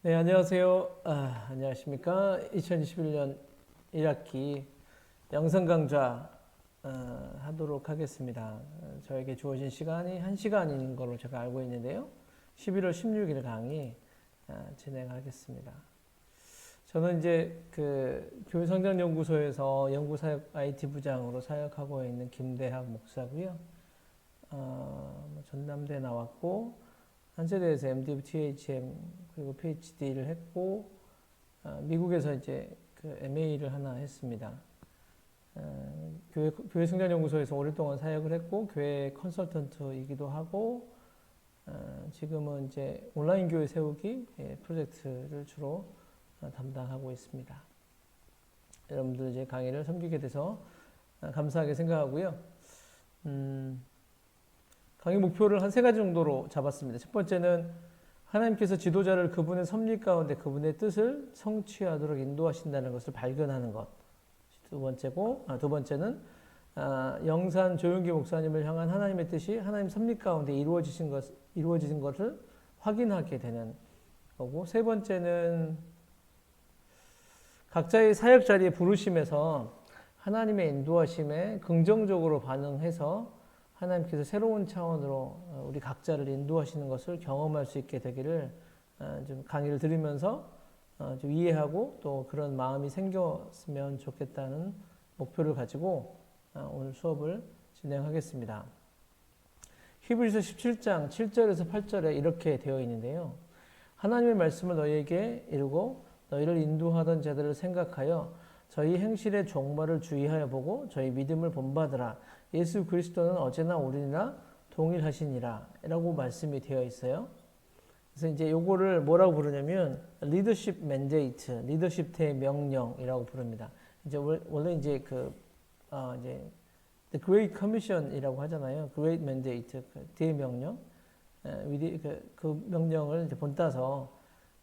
네, 안녕하세요. 안녕하십니까. 2021년 1학기 영상 강좌 하도록 하겠습니다. 저에게 주어진 시간이 1시간인 걸로 제가 알고 있는데요. 11월 16일 강의 진행하겠습니다. 저는 이제 그 교회성장연구소에서 연구사역 IT 부장으로 사역하고 있는 김대학 목사고요. 전남대 나왔고 한세대에서 MDiv, THM 그리고 PhD를 했고 미국에서 이제 그 MA를 하나 했습니다. 교회 성장연구소에서 오랫동안 사역을 했고 교회 컨설턴트이기도 하고 지금은 이제 온라인 교회 세우기 프로젝트를 주로 담당하고 있습니다. 여러분들 이제 강의를 섬기게 돼서 감사하게 생각하고요. 강의 목표를 한 3가지 정도로 잡았습니다. 첫 번째는 하나님께서 지도자를 그분의 섭리 가운데 그분의 뜻을 성취하도록 인도하신다는 것을 발견하는 것. 두 번째는 영산 조용기 목사님을 향한 하나님의 뜻이 하나님 섭리 가운데 이루어지신 것을 확인하게 되는 거고, 세 번째는 각자의 사역 자리에 부르심에서 하나님의 인도하심에 긍정적으로 반응해서 하나님께서 새로운 차원으로 우리 각자를 인도하시는 것을 경험할 수 있게 되기를 좀 강의를 들으면서 좀 이해하고 또 그런 마음이 생겼으면 좋겠다는 목표를 가지고 오늘 수업을 진행하겠습니다. 히브리서 17장 7절에서 8절에 이렇게 되어 있는데요. 하나님의 말씀을 너희에게 이루고 너희를 인도하던 자들을 생각하여 저희 행실의 종말을 주의하여 보고 저희 믿음을 본받으라. 예수 그리스도는 어제나 오늘이나 동일하시니라 라고 말씀이 되어 있어요. 그래서 이제 요거를 뭐라고 부르냐면 리더십 맨데이트, 리더십 대명령이라고 부릅니다. 이제 원래 이제 이제 The Great Commission이라고 하잖아요. Great Mandate, 대명령. 그 명령을 이제 본따서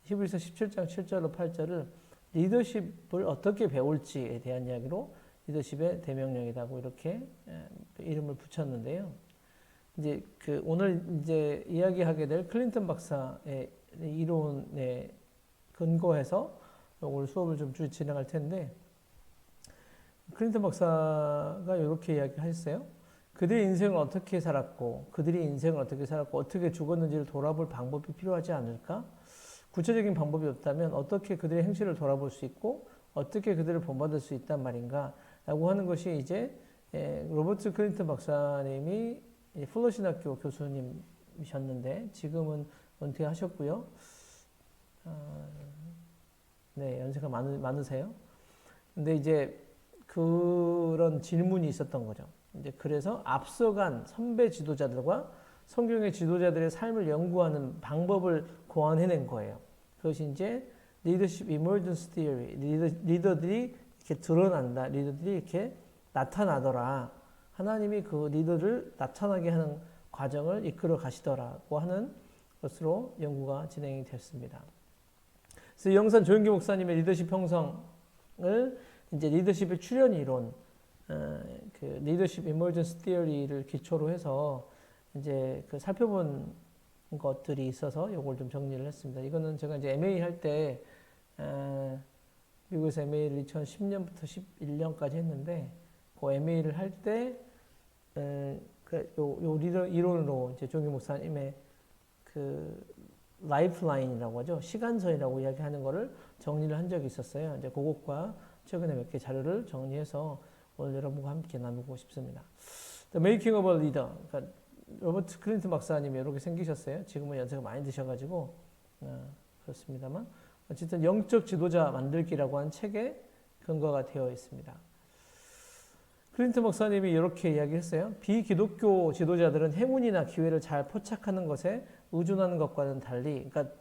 히브리서 17장 7절로 8절을 리더십을 어떻게 배울지에 대한 이야기로 리더십의 대명령이라고 이렇게 이름을 붙였는데요. 이제 오늘 이제 이야기하게 될 클린턴 박사의 이론에 근거해서 오늘 수업을 좀 진행할 텐데, 클린턴 박사가 이렇게 이야기하셨어요. 그들의 인생을 어떻게 살았고, 어떻게 죽었는지를 돌아볼 방법이 필요하지 않을까? 구체적인 방법이 없다면 어떻게 그들의 행실을 돌아볼 수 있고, 어떻게 그들을 본받을 수 있단 말인가? 라고 하는 것이 이제 로버트 클린턴 박사님이 플러 신학교 교수님이셨는데 지금은 은퇴하셨고요. 네, 연세가 많으세요. 근데 이제 그런 질문이 있었던 거죠. 이제 그래서 앞서간 선배 지도자들과 성경의 지도자들의 삶을 연구하는 방법을 고안해낸 거예요. 그것이 이제 리더십 이머전스 티어리, 리더들이 이렇게 드러난다, 리더들이 이렇게 나타나더라. 하나님이 그 리더를 나타나게 하는 과정을 이끌어 가시더라고 하는 것으로 연구가 진행이 됐습니다. 그래서 영산 조영기 목사님의 리더십 형성을 이제 리더십의 출현 이론, 그 리더십 이머전스 티어리를 기초로 해서 이제 살펴본 것들이 있어서 이걸 좀 정리를 했습니다. 이거는 제가 이제 MA 할 때 미국에서 MA를 2010년부터 11년까지 했는데 그 MA를 할 때 요 이론으로 이제 조영기 목사님의 그 라이프라인이라고 하죠. 시간선이라고 이야기하는 거를 정리를 한 적이 있었어요. 이제 그것과 최근에 몇 개 자료를 정리해서 오늘 여러분과 함께 나누고 싶습니다. The Making of a Leader. 그러니까 로버트 클린턴 박사님이 이렇게 생기셨어요. 지금은 연세가 많이 드셔가지고 그렇습니다만 어쨌든 영적 지도자 만들기라고 한 책에 근거가 되어 있습니다. 클린턴 박사님이 이렇게 이야기했어요. 비기독교 지도자들은 행운이나 기회를 잘 포착하는 것에 의존하는 것과는 달리, 그러니까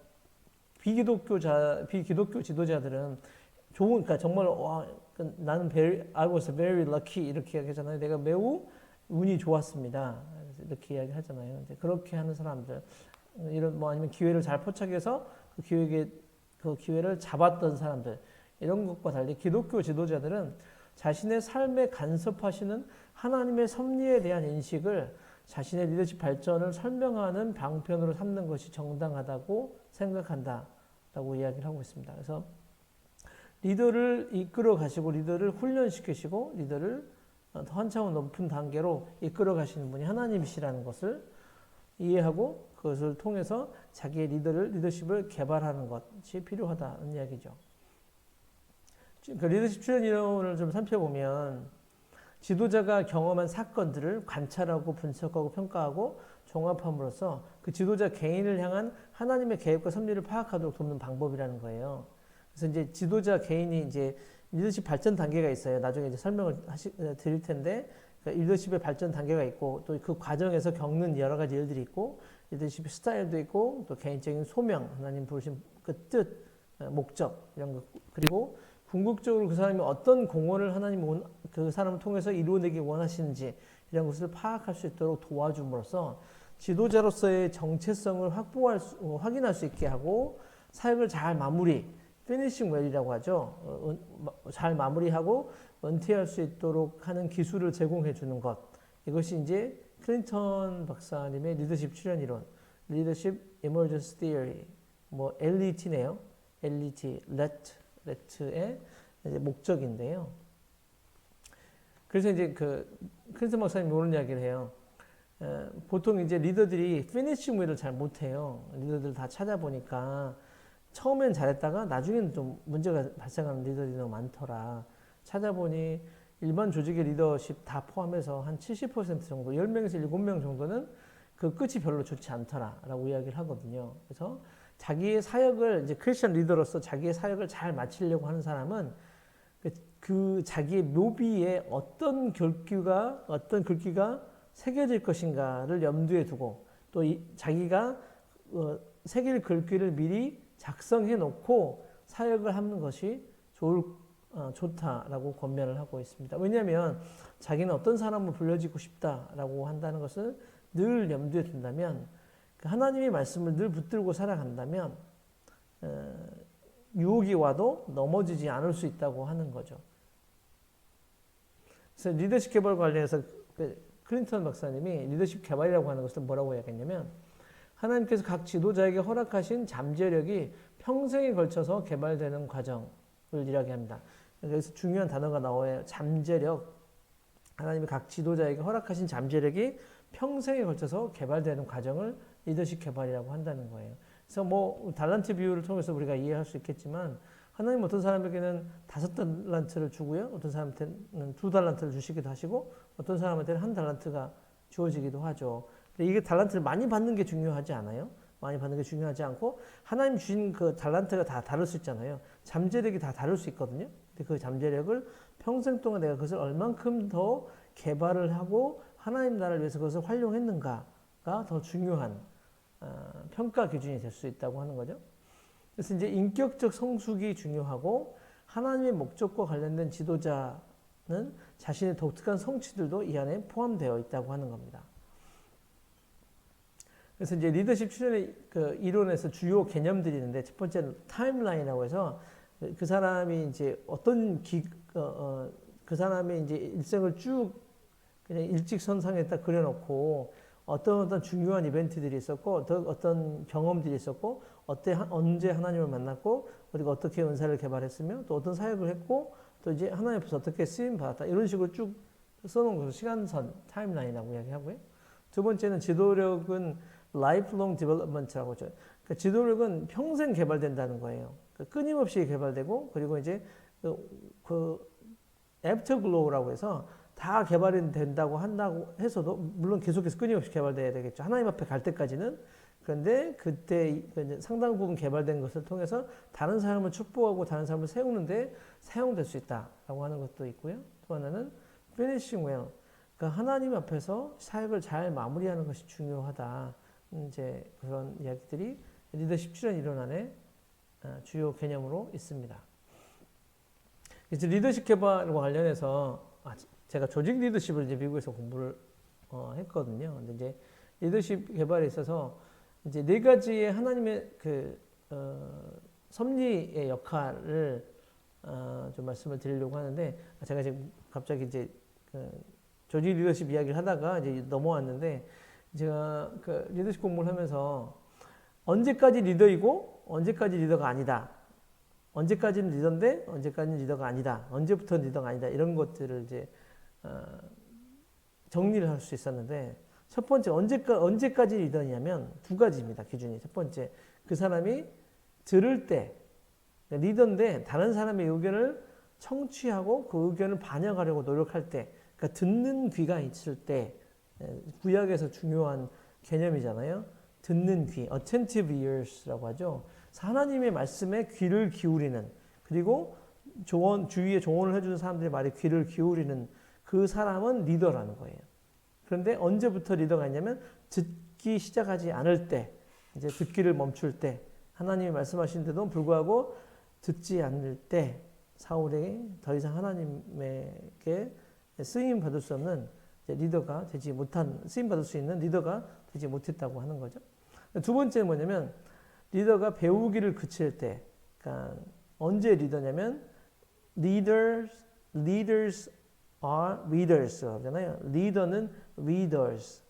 비기독교 지도자들은 그러니까 정말 나는 I was very lucky 이렇게 이야기하잖아요. 내가 매우 운이 좋았습니다. 이렇게 이야기하잖아요. 이제 그렇게 하는 사람들, 이런 아니면 기회를 잘 포착해서 그 기회를 잡았던 사람들, 이런 것과 달리 기독교 지도자들은 자신의 삶에 간섭하시는 하나님의 섭리에 대한 인식을 자신의 리더십 발전을 설명하는 방편으로 삼는 것이 정당하다고 생각한다 라고 이야기를 하고 있습니다. 그래서 리더를 이끌어 가시고 리더를 훈련시키시고 리더를 더 한 차원 높은 단계로 이끌어 가시는 분이 하나님이시라는 것을 이해하고 그것을 통해서 자기의 리더십을 개발하는 것이 필요하다는 이야기죠. 그 리더십 출현 이론을 좀 살펴보면 지도자가 경험한 사건들을 관찰하고 분석하고 평가하고 종합함으로써 그 지도자 개인을 향한 하나님의 계획과 섭리를 파악하도록 돕는 방법이라는 거예요. 그래서 이제 지도자 개인이 이제 리더십 발전 단계가 있어요. 나중에 이제 설명을 드릴 텐데, 그러니까 리더십의 발전 단계가 있고 또 그 과정에서 겪는 여러 가지 일들이 있고 리더십 스타일도 있고 또 개인적인 소명, 하나님 부르신 그 뜻, 목적 이런 것 그리고 궁극적으로 그 사람이 어떤 공헌을 하나님 그 사람을 통해서 이루어내기 원하시는지 이런 것을 파악할 수 있도록 도와줌으로써 지도자로서의 정체성을 확인할 수 있게 하고 사역을 잘 피니싱 웰이라고 하죠. 잘 마무리하고 은퇴할 수 있도록 하는 기술을 제공해 주는 것. 이것이 이제 클린턴 박사님의 리더십 출현 이론, 리더십 emergence theory, 뭐 LET네요. LET, let의 목적인데요. 그래서 이제 그 클린턴 박사님이 이런 이야기를 해요. 보통 이제 리더들이 피니싱 웰을 잘 못해요. 리더들 다 찾아보니까 처음엔 잘했다가 나중에는 좀 문제가 발생하는 리더들이 너무 많더라. 찾아보니 일반 조직의 리더십 다 포함해서 한 70% 정도, 10명에서 7명 정도는 그 끝이 별로 좋지 않더라라고 이야기를 하거든요. 그래서 자기의 사역을 이제 크리스천 리더로서 자기의 사역을 잘 마치려고 하는 사람은 그 자기의 묘비에 어떤 글귀가 새겨질 것인가를 염두에 두고 또 자기가 새길 글귀를 미리 작성해 놓고 사역을 하는 것이 좋다라고 권면을 하고 있습니다. 왜냐하면 자기는 어떤 사람을 불려지고 싶다라고 한다는 것을 늘 염두에 둔다면 하나님의 말씀을 늘 붙들고 살아간다면 유혹이 와도 넘어지지 않을 수 있다고 하는 거죠. 그래서 리더십 개발 관련해서 클린턴 박사님이 리더십 개발이라고 하는 것을 뭐라고 이야기했냐면 하나님께서 각 지도자에게 허락하신 잠재력이 평생에 걸쳐서 개발되는 과정을 이야기합니다. 그래서 중요한 단어가 나와요. 잠재력. 하나님이 각 지도자에게 허락하신 잠재력이 평생에 걸쳐서 개발되는 과정을 리더십 개발이라고 한다는 거예요. 그래서 뭐 달란트 비유를 통해서 우리가 이해할 수 있겠지만 하나님 어떤 사람에게는 5달란트를 주고요. 어떤 사람한테는 2달란트를 주시기도 하시고 어떤 사람한테는 1달란트가 주어지기도 하죠. 이게 달란트를 많이 받는 게 중요하지 않아요? 많이 받는 게 중요하지 않고 하나님 주신 그 달란트가 다 다를 수 있잖아요. 잠재력이 다 다를 수 있거든요. 근데 그 잠재력을 평생 동안 내가 그것을 얼만큼 더 개발을 하고 하나님 나라를 위해서 그것을 활용했는가가 더 중요한 평가 기준이 될 수 있다고 하는 거죠. 그래서 이제 인격적 성숙이 중요하고 하나님의 목적과 관련된 지도자는 자신의 독특한 성취들도 이 안에 포함되어 있다고 하는 겁니다. 그래서 이제 리더십 출현의 그 이론에서 주요 개념들이 있는데 첫 번째는 타임라인이라고 해서 그 사람이 이제 그 사람의 이제 일생을 쭉 그냥 일직선상에 딱 그려놓고 어떤 중요한 이벤트들이 있었고 어떤 경험들이 있었고 언제 하나님을 만났고 그리고 어떻게 은사를 개발했으며 또 어떤 사역을 했고 또 이제 하나님 앞에서 어떻게 쓰임 받았다 이런 식으로 쭉 써놓은 것을 시간선 타임라인이라고 이야기하고요. 두 번째는 지도력은 lifelong development라고 하죠. 그러니까 지도력은 평생 개발된다는 거예요. 그러니까 끊임없이 개발되고 그리고 이제 그 afterglow라고 해서 다 개발이 된다고 한다고 해서도 물론 계속해서 끊임없이 개발돼야 되겠죠. 하나님 앞에 갈 때까지는. 그런데 그때 상당 부분 개발된 것을 통해서 다른 사람을 축복하고 다른 사람을 세우는데 사용될 수 있다라고 하는 것도 있고요. 또 하나는 finishing well. 그러니까 하나님 앞에서 사역을 잘 마무리하는 것이 중요하다. 이제 그런 이야기들이 리더십 출현 이론 안에 주요 개념으로 있습니다. 이제 리더십 개발과 관련해서 제가 조직 리더십을 이제 미국에서 공부를 했거든요. 근데 이제 리더십 개발에 있어서 이제 4가지의 하나님의 그 섭리의 역할을 좀 말씀을 드리려고 하는데 제가 지금 갑자기 이제 조직 리더십 이야기를 하다가 이제 넘어왔는데 제가 그 리더십 공부를 하면서 언제까지 리더이고 언제까지 리더가 아니다. 언제까지는 리더인데 언제까지는 리더가 아니다. 언제부터 리더가 아니다. 이런 것들을 이제 정리를 할 수 있었는데 첫 번째 언제까지 리더냐면 두 가지입니다. 기준이. 첫 번째 그 사람이 들을 때 리더인데 다른 사람의 의견을 청취하고 그 의견을 반영하려고 노력할 때 그러니까 듣는 귀가 있을 때 구약에서 중요한 개념이잖아요. 듣는 귀, attentive ears라고 하죠. 하나님의 말씀에 귀를 기울이는 그리고 주위에 조언을 해주는 사람들의 말에 귀를 기울이는 그 사람은 리더라는 거예요. 그런데 언제부터 리더가 있냐면 듣기 시작하지 않을 때, 이제 듣기를 멈출 때, 하나님이 말씀하시는데도 불구하고 듣지 않을 때 사울이 더 이상 하나님에게 쓰임 받을 수 없는 리더가 되지 못한, 쓰임 받을 수 있는 리더가 되지 못했다고 하는 거죠. 두 번째는 뭐냐면 리더가 배우기를 그칠 때, 그러니까 언제 리더냐면 leaders are readers 하잖아요. 리더는 readers.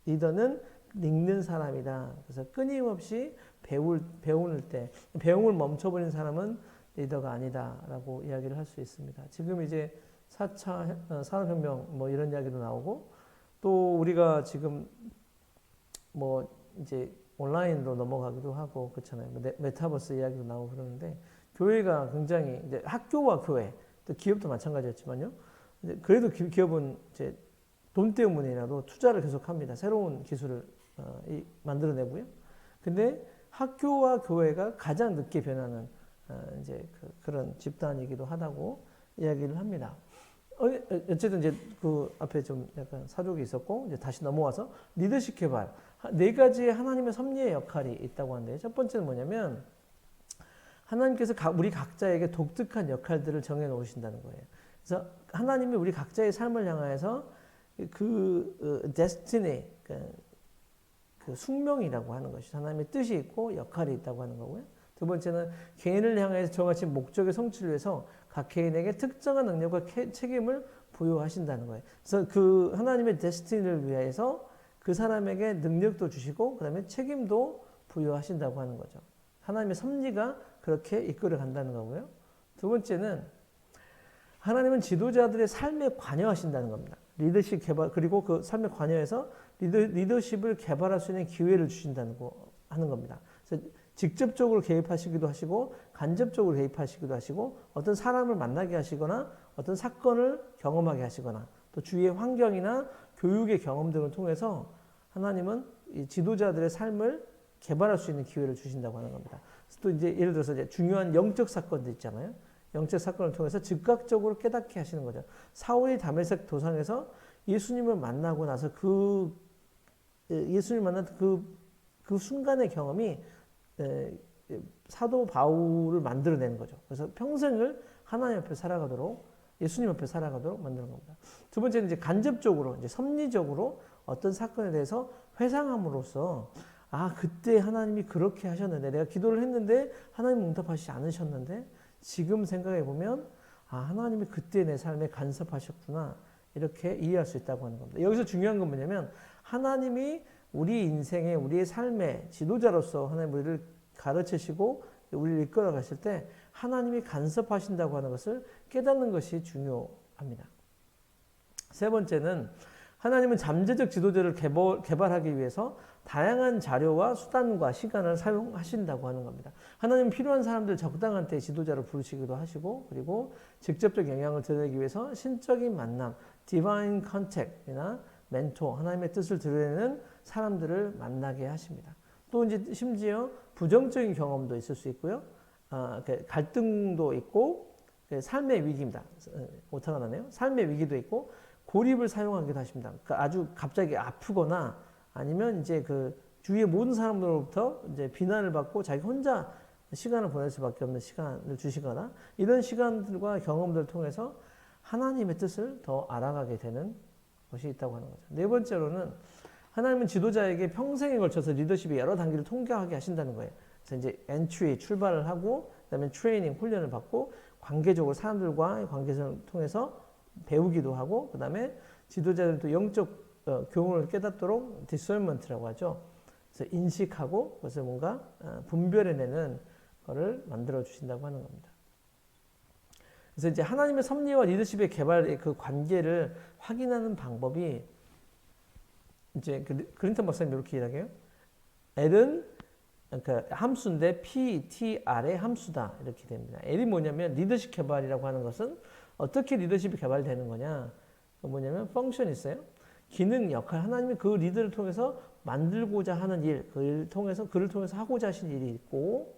리더는 읽는 사람이다. 그래서 끊임없이 배우는 때, 배움을 멈춰버린 사람은 리더가 아니다라고 이야기를 할 수 있습니다. 지금 이제 4차 산업혁명 뭐 이런 이야기도 나오고 또 우리가 지금 뭐 이제 온라인으로 넘어가기도 하고 그렇잖아요. 메타버스 이야기도 나오고 그러는데 교회가 굉장히 이제 학교와 교회 또 기업도 마찬가지였지만요. 그래도 기업은 이제 돈 때문이라도 투자를 계속합니다. 새로운 기술을 만들어내고요. 근데 학교와 교회가 가장 늦게 변하는 이제 그런 집단이기도 하다고 이야기를 합니다. 어쨌든 이제 그 앞에 좀 약간 사족이 있었고 이제 다시 넘어와서 리더십 개발 네 가지의 하나님의 섭리의 역할이 있다고 하는데 첫 번째는 뭐냐면 하나님께서 우리 각자에게 독특한 역할들을 정해 놓으신다는 거예요. 그래서 하나님이 우리 각자의 삶을 향해서 그 destiny, 그 숙명이라고 하는 것이 하나님의 뜻이 있고 역할이 있다고 하는 거고요. 두 번째는 개인을 향해서 저같이 목적의 성취를 위해서 각 개인에게 특정한 능력과 책임을 부여하신다는 거예요. 그래서 그 하나님의 데스티니를 위해서 그 사람에게 능력도 주시고 그다음에 책임도 부여하신다고 하는 거죠. 하나님의 섭리가 그렇게 이끌어 간다는 거고요. 두 번째는 하나님은 지도자들의 삶에 관여하신다는 겁니다. 리더십 개발 그리고 그 삶에 관여해서 리더십을 개발할 수 있는 기회를 주신다는 거 하는 겁니다. 그래서 직접적으로 개입하시기도 하시고 간접적으로 개입하시기도 하시고 어떤 사람을 만나게 하시거나 어떤 사건을 경험하게 하시거나 또 주위의 환경이나 교육의 경험 등을 통해서 하나님은 이 지도자들의 삶을 개발할 수 있는 기회를 주신다고 하는 겁니다. 또 이제 예를 들어서 이제 중요한 영적 사건들 있잖아요. 영적 사건을 통해서 즉각적으로 깨닫게 하시는 거죠. 사울이 다메섹 도상에서 예수님을 만나고 나서 예수님을 만난 그 순간의 경험이 사도 바울을 만들어내는 거죠. 그래서 평생을 하나님 앞에 살아가도록 예수님 앞에 살아가도록 만드는 겁니다. 두 번째는 이제 간접적으로 이제 섭리적으로 어떤 사건에 대해서 회상함으로써 아 그때 하나님이 그렇게 하셨는데 내가 기도를 했는데 하나님 응답하시지 않으셨는데 지금 생각해 보면 아 하나님이 그때 내 삶에 간섭하셨구나 이렇게 이해할 수 있다고 하는 겁니다. 여기서 중요한 건 뭐냐면 하나님이 우리 인생에 우리의 삶의 지도자로서 하나님 우리를 가르치시고 우리를 이끌어 가실 때 하나님이 간섭하신다고 하는 것을 깨닫는 것이 중요합니다. 세 번째는 하나님은 잠재적 지도자를 개발하기 위해서 다양한 자료와 수단과 시간을 사용하신다고 하는 겁니다. 하나님은 필요한 사람들 적당한 때 지도자로 부르시기도 하시고 그리고 직접적 영향을 드러내기 위해서 신적인 만남, divine contact이나 멘토, 하나님의 뜻을 드러내는 사람들을 만나게 하십니다. 또 이제 심지어 부정적인 경험도 있을 수 있고요. 갈등도 있고 삶의 위기입니다. 오타가 나네요. 삶의 위기도 있고 고립을 사용하기도 하십니다. 그러니까 아주 갑자기 아프거나 아니면 이제 그 주위의 모든 사람들로부터 이제 비난을 받고 자기 혼자 시간을 보낼 수밖에 없는 시간을 주시거나 이런 시간들과 경험들을 통해서 하나님의 뜻을 더 알아가게 되는 것이 있다고 하는 거죠. 네 번째로는 하나님은 지도자에게 평생에 걸쳐서 리더십의 여러 단계를 통과하게 하신다는 거예요. 그래서 이제 엔트리 출발을 하고 그다음에 트레이닝 훈련을 받고 관계적으로 사람들과의 관계를 통해서 배우기도 하고 그다음에 지도자들도 영적 교훈을 깨닫도록 디설먼트라고 하죠. 그래서 인식하고 그것을 뭔가 분별해내는 거를 만들어 주신다고 하는 겁니다. 그래서 이제 하나님의 섭리와 리더십의 개발의 그 관계를 확인하는 방법이 이제 클린턴 박사님 이렇게 이야기해요. L은 그러니까 함수인데 PTR의 함수다 이렇게 됩니다. L이 뭐냐면 리더십 개발이라고 하는 것은 어떻게 리더십이 개발되는 거냐? 뭐냐면 펑션이 있어요. 기능, 역할, 하나님이 그 리더를 통해서 만들고자 하는 일, 그를 통해서 하고자 하신 일이 있고,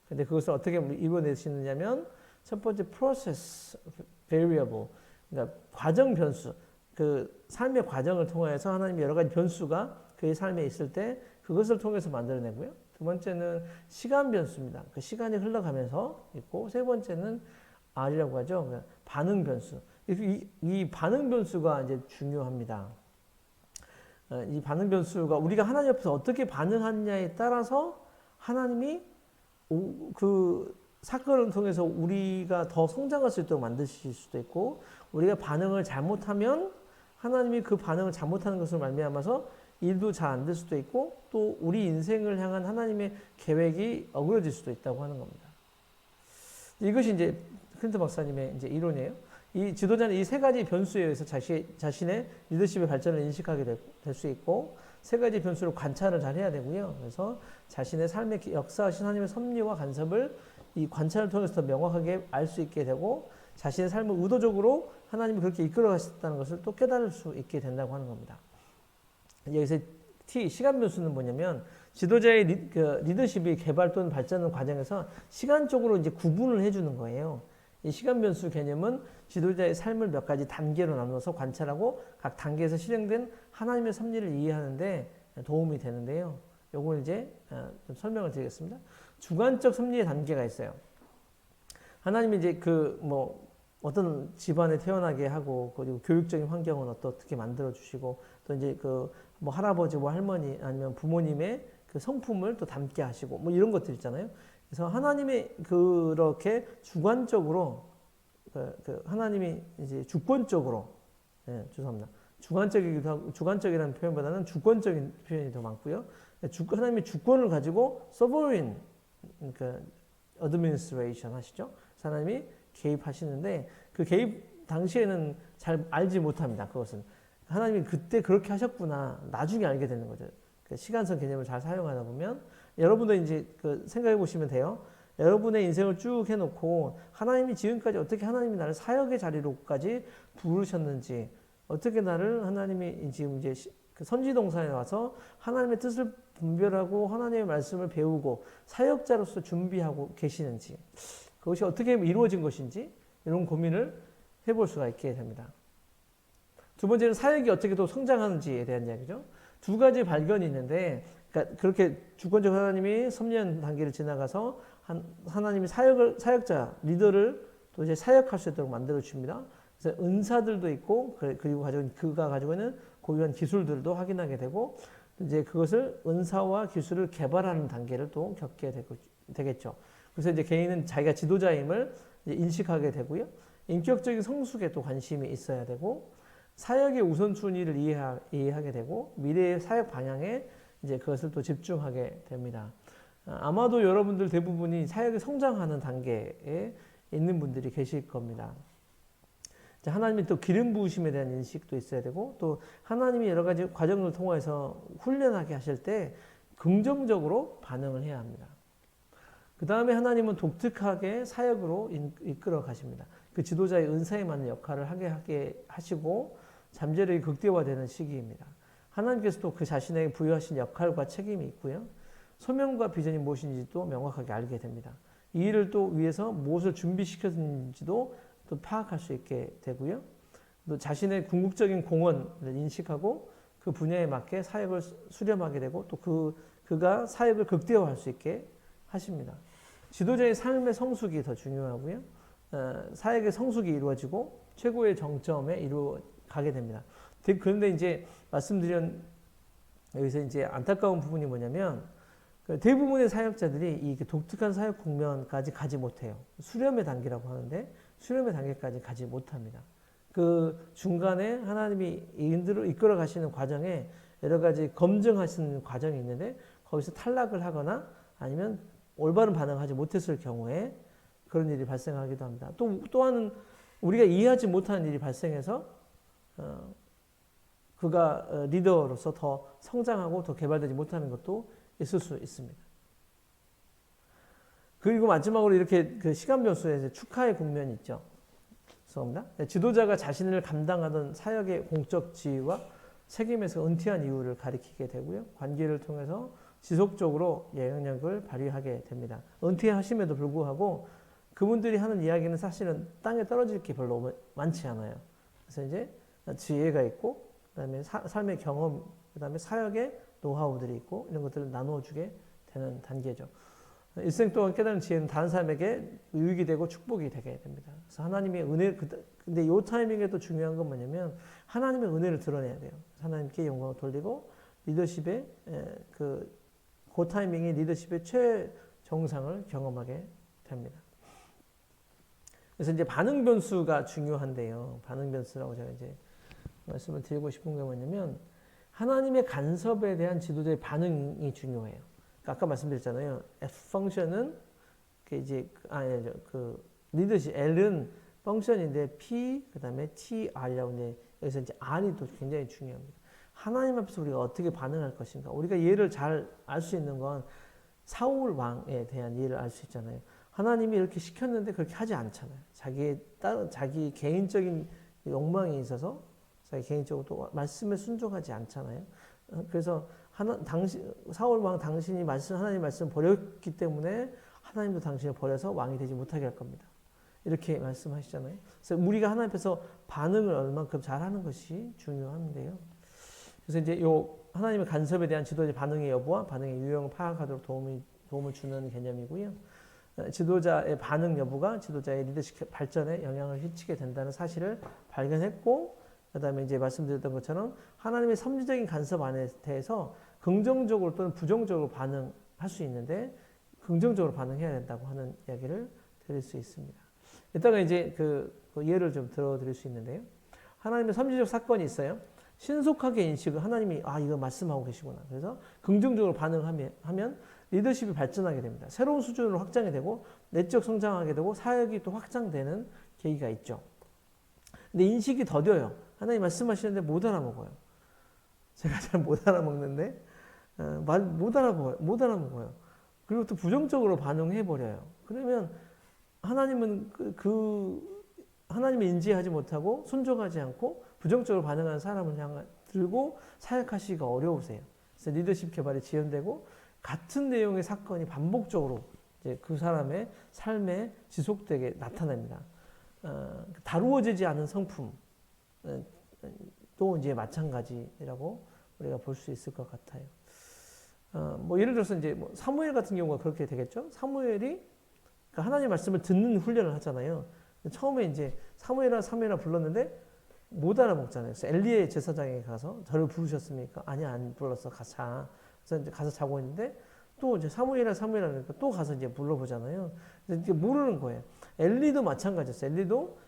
근데 그것을 어떻게 이루어내시느냐면 첫 번째 process variable, 그러니까 과정 변수, 그 삶의 과정을 통해서 하나님의 여러 가지 변수가 그의 삶에 있을 때 그것을 통해서 만들어내고요. 두 번째는 시간 변수입니다. 그 시간이 흘러가면서 있고, 세 번째는 R이라고 하죠. 그러니까 반응 변수. 이 반응 변수가 이제 중요합니다. 이 반응 변수가 우리가 하나님 앞에서 어떻게 반응하느냐에 따라서 하나님이 그 사건을 통해서 우리가 더 성장할 수 있도록 만드실 수도 있고, 우리가 반응을 잘못하면 하나님이 그 반응을 잘못하는 것을 말미암아서 일도 잘 안 될 수도 있고, 또 우리 인생을 향한 하나님의 계획이 어그러질 수도 있다고 하는 겁니다. 이것이 이제 클린턴 박사님의 이제 이론이에요. 이 지도자는 이 세 가지 변수에 의해서 자신의 리더십의 발전을 인식하게 될 수 있고, 세 가지 변수를 관찰을 잘 해야 되고요. 그래서 자신의 삶에 역사하신 하나님의 섭리와 간섭을 이 관찰을 통해서 더 명확하게 알 수 있게 되고, 자신의 삶을 의도적으로 하나님이 그렇게 이끌어 가셨다는 것을 또 깨달을 수 있게 된다고 하는 겁니다. 여기서 T, 시간 변수는 뭐냐면, 지도자의 리더십이 개발 또는 발전하는 과정에서 시간적으로 이제 구분을 해주는 거예요. 이 시간 변수 개념은 지도자의 삶을 몇 가지 단계로 나누어서 관찰하고 각 단계에서 실행된 하나님의 섭리를 이해하는데 도움이 되는데요. 요걸 이제 좀 설명을 드리겠습니다. 주관적 섭리의 단계가 있어요. 하나님이 이제 어떤 집안에 태어나게 하고, 그리고 교육적인 환경은 어떻게 만들어 주시고, 또 이제 할아버지, 할머니, 아니면 부모님의 그 성품을 또 담게 하시고, 이런 것들 있잖아요. 그래서 하나님이 그렇게 주관적으로, 하나님이 이제 주권적으로, 죄송합니다. 주관적이기도 하고, 주관적이라는 표현보다는 주권적인 표현이 더 많고요. 하나님의 주권을 가지고 sovereign, 그러니까 administration 하시죠. 하나님이 개입하시는데, 그 개입 당시에는 잘 알지 못합니다. 그것은. 하나님이 그때 그렇게 하셨구나. 나중에 알게 되는 거죠. 시간선 개념을 잘 사용하다 보면, 여러분도 이제 생각해 보시면 돼요. 여러분의 인생을 쭉 해놓고, 하나님이 지금까지 어떻게 하나님이 나를 사역의 자리로까지 부르셨는지, 어떻게 하나님이 지금 이제 선지동산에 와서 하나님의 뜻을 분별하고 하나님의 말씀을 배우고 사역자로서 준비하고 계시는지, 그것이 어떻게 이루어진 것인지, 이런 고민을 해볼 수가 있게 됩니다. 두 번째는 사역이 어떻게 또 성장하는지에 대한 이야기죠. 두 가지 발견이 있는데, 그러니까 그렇게 주권적 하나님이 섭리한 단계를 지나가서 하나님이 사역자, 리더를 또 이제 사역할 수 있도록 만들어 줍니다. 그래서 은사들도 있고, 그리고 그가 가지고 있는 고유한 기술들도 확인하게 되고, 이제 그것을 은사와 기술을 개발하는 단계를 또 겪게 되겠죠. 그래서 이제 개인은 자기가 지도자임을 인식하게 되고요. 인격적인 성숙에 또 관심이 있어야 되고, 사역의 우선순위를 이해하게 되고, 미래의 사역 방향에 이제 그것을 또 집중하게 됩니다. 아마도 여러분들 대부분이 사역에 성장하는 단계에 있는 분들이 계실 겁니다. 하나님이 또 기름 부으심에 대한 인식도 있어야 되고, 또 하나님이 여러 가지 과정을 통해서 훈련하게 하실 때 긍정적으로 반응을 해야 합니다. 그 다음에 하나님은 독특하게 사역으로 이끌어 가십니다. 그 지도자의 은사에 맞는 역할을 하게 하시고, 잠재력이 극대화되는 시기입니다. 하나님께서 또 그 자신에게 부여하신 역할과 책임이 있고요. 소명과 비전이 무엇인지도 명확하게 알게 됩니다. 이 일을 또 위해서 무엇을 준비시켰는지도 또 파악할 수 있게 되고요. 또 자신의 궁극적인 공헌을 인식하고 그 분야에 맞게 사역을 수렴하게 되고, 또 그가 사역을 극대화할 수 있게 하십니다. 지도자의 삶의 성숙이 더 중요하고요. 사역의 성숙이 이루어지고 최고의 정점에 가게 됩니다. 그런데 이제 말씀드린 여기서 이제 안타까운 부분이 뭐냐면, 대부분의 사역자들이 이 독특한 사역 국면까지 가지 못해요. 수렴의 단계라고 하는데 수렴의 단계까지 가지 못합니다. 그 중간에 하나님이 이끌어 가시는 과정에 여러 가지 검증하시는 과정이 있는데 거기서 탈락을 하거나 아니면 올바른 반응하지 못했을 경우에 그런 일이 발생하기도 합니다. 또한 우리가 이해하지 못하는 일이 발생해서 그가 리더로서 더 성장하고 더 개발되지 못하는 것도 있을 수 있습니다. 그리고 마지막으로 이렇게 그 시간 변수에 축하의 국면이 있죠. 죄송합니다. 지도자가 자신을 감당하던 사역의 공적 지위와 책임에서 은퇴한 이유를 가리키게 되고요. 관계를 통해서 지속적으로 영향력을 발휘하게 됩니다. 은퇴하심에도 불구하고 그분들이 하는 이야기는 사실은 땅에 떨어질 게 별로 많지 않아요. 그래서 이제 지혜가 있고, 그다음에 삶의 경험, 그다음에 사역의 노하우들이 있고 이런 것들을 나누어주게 되는 단계죠. 일생 동안 깨달은 지혜는 다른 사람에게 유익이 되고 축복이 되게 됩니다. 그래서 하나님의 은혜, 근데 이 타이밍에 또 중요한 건 뭐냐면 하나님의 은혜를 드러내야 돼요. 하나님께 영광을 돌리고 리더십의 그 타이밍이 리더십의 최정상을 경험하게 됩니다. 그래서 이제 반응 변수가 중요한데요. 반응 변수라고 제가 이제 말씀을 드리고 싶은 게 뭐냐면 하나님의 간섭에 대한 지도자의 반응이 중요해요. 아까 말씀드렸잖아요. F 펑션은 그 리더십 L은 펑션인데 P 그다음에 TR이라고 이제 여기서 이제 R이 또 굉장히 중요합니다. 하나님 앞에서 우리가 어떻게 반응할 것인가. 우리가 얘를 잘 알 수 있는 건 사울 왕에 대한 예를 알 수 있잖아요. 하나님이 이렇게 시켰는데 그렇게 하지 않잖아요. 자기 개인적인 욕망이 있어서 자기 개인적으로 또 말씀에 순종하지 않잖아요. 그래서 사울 왕 당신이 하나님 말씀 버렸기 때문에 하나님도 당신을 버려서 왕이 되지 못하게 할 겁니다. 이렇게 말씀하시잖아요. 그래서 우리가 하나님 앞에서 반응을 얼만큼 잘하는 것이 중요한데요. 그래서 이제 요 하나님의 간섭에 대한 지도자의 반응의 여부와 반응의 유형을 파악하도록 도움을 주는 개념이고요. 지도자의 반응 여부가 지도자의 리더십 발전에 영향을 끼치게 된다는 사실을 발견했고, 그다음에 이제 말씀드렸던 것처럼 하나님의 섭리적인 간섭 안에 대해서 긍정적으로 또는 부정적으로 반응할 수 있는데 긍정적으로 반응해야 된다고 하는 이야기를 드릴 수 있습니다. 이따가 이제 그 예를 좀 들어드릴 수 있는데요. 하나님의 섭리적 사건이 있어요. 신속하게 인식을 하나님이 이거 말씀하고 계시구나. 그래서 긍정적으로 반응하면 리더십이 발전하게 됩니다. 새로운 수준으로 확장이 되고 내적 성장하게 되고 사역이 또 확장되는 계기가 있죠. 근데 인식이 더뎌요. 하나님 말씀하시는데 못 알아먹어요. 제가 잘 못 알아먹는데 못 알아먹어요. 그리고 또 부정적으로 반응해버려요. 그러면 하나님은 하나님을 인지하지 못하고 순종하지 않고 부정적으로 반응하는 사람을 들고 사역하시기가 어려우세요. 그래서 리더십 개발이 지연되고 같은 내용의 사건이 반복적으로 이제 그 사람의 삶에 지속되게 나타납니다. 다루어지지 않은 성품 또 이제 마찬가지라고 우리가 볼 수 있을 것 같아요. 예를 들어서 이제 사무엘 같은 경우가 그렇게 되겠죠. 사무엘이 하나님의 말씀을 듣는 훈련을 하잖아요. 처음에 이제 사무엘아 불렀는데 못 알아먹잖아요. 그래서 엘리의 제사장에 가서 저를 부르셨습니까? 아니 안 불렀어. 가서 자. 그래서 이제 가서 자고 있는데 또 이제 사무엘아 그러니까 또 가서 이제 불러보잖아요. 근데 이게 모르는 거예요. 엘리도 마찬가지였어요. 엘리도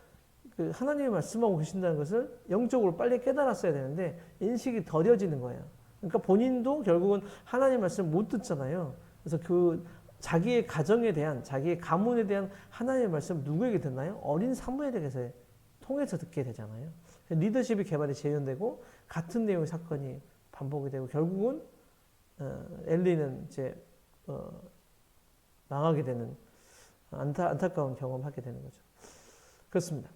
그 하나님의 말씀하고 계신다는 것을 영적으로 빨리 깨달았어야 되는데 인식이 더뎌지는 거예요. 그러니까 본인도 결국은 하나님의 말씀을 못 듣잖아요. 그래서 자기의 가정에 대한, 자기의 가문에 대한 하나님의 말씀 누구에게 듣나요? 어린 사무엘에게서 통해서 듣게 되잖아요. 리더십의 개발이 재현되고 같은 내용의 사건이 반복이 되고 결국은 엘리는 이제 망하게 되는 안타까운 경험하게 되는 거죠. 그렇습니다.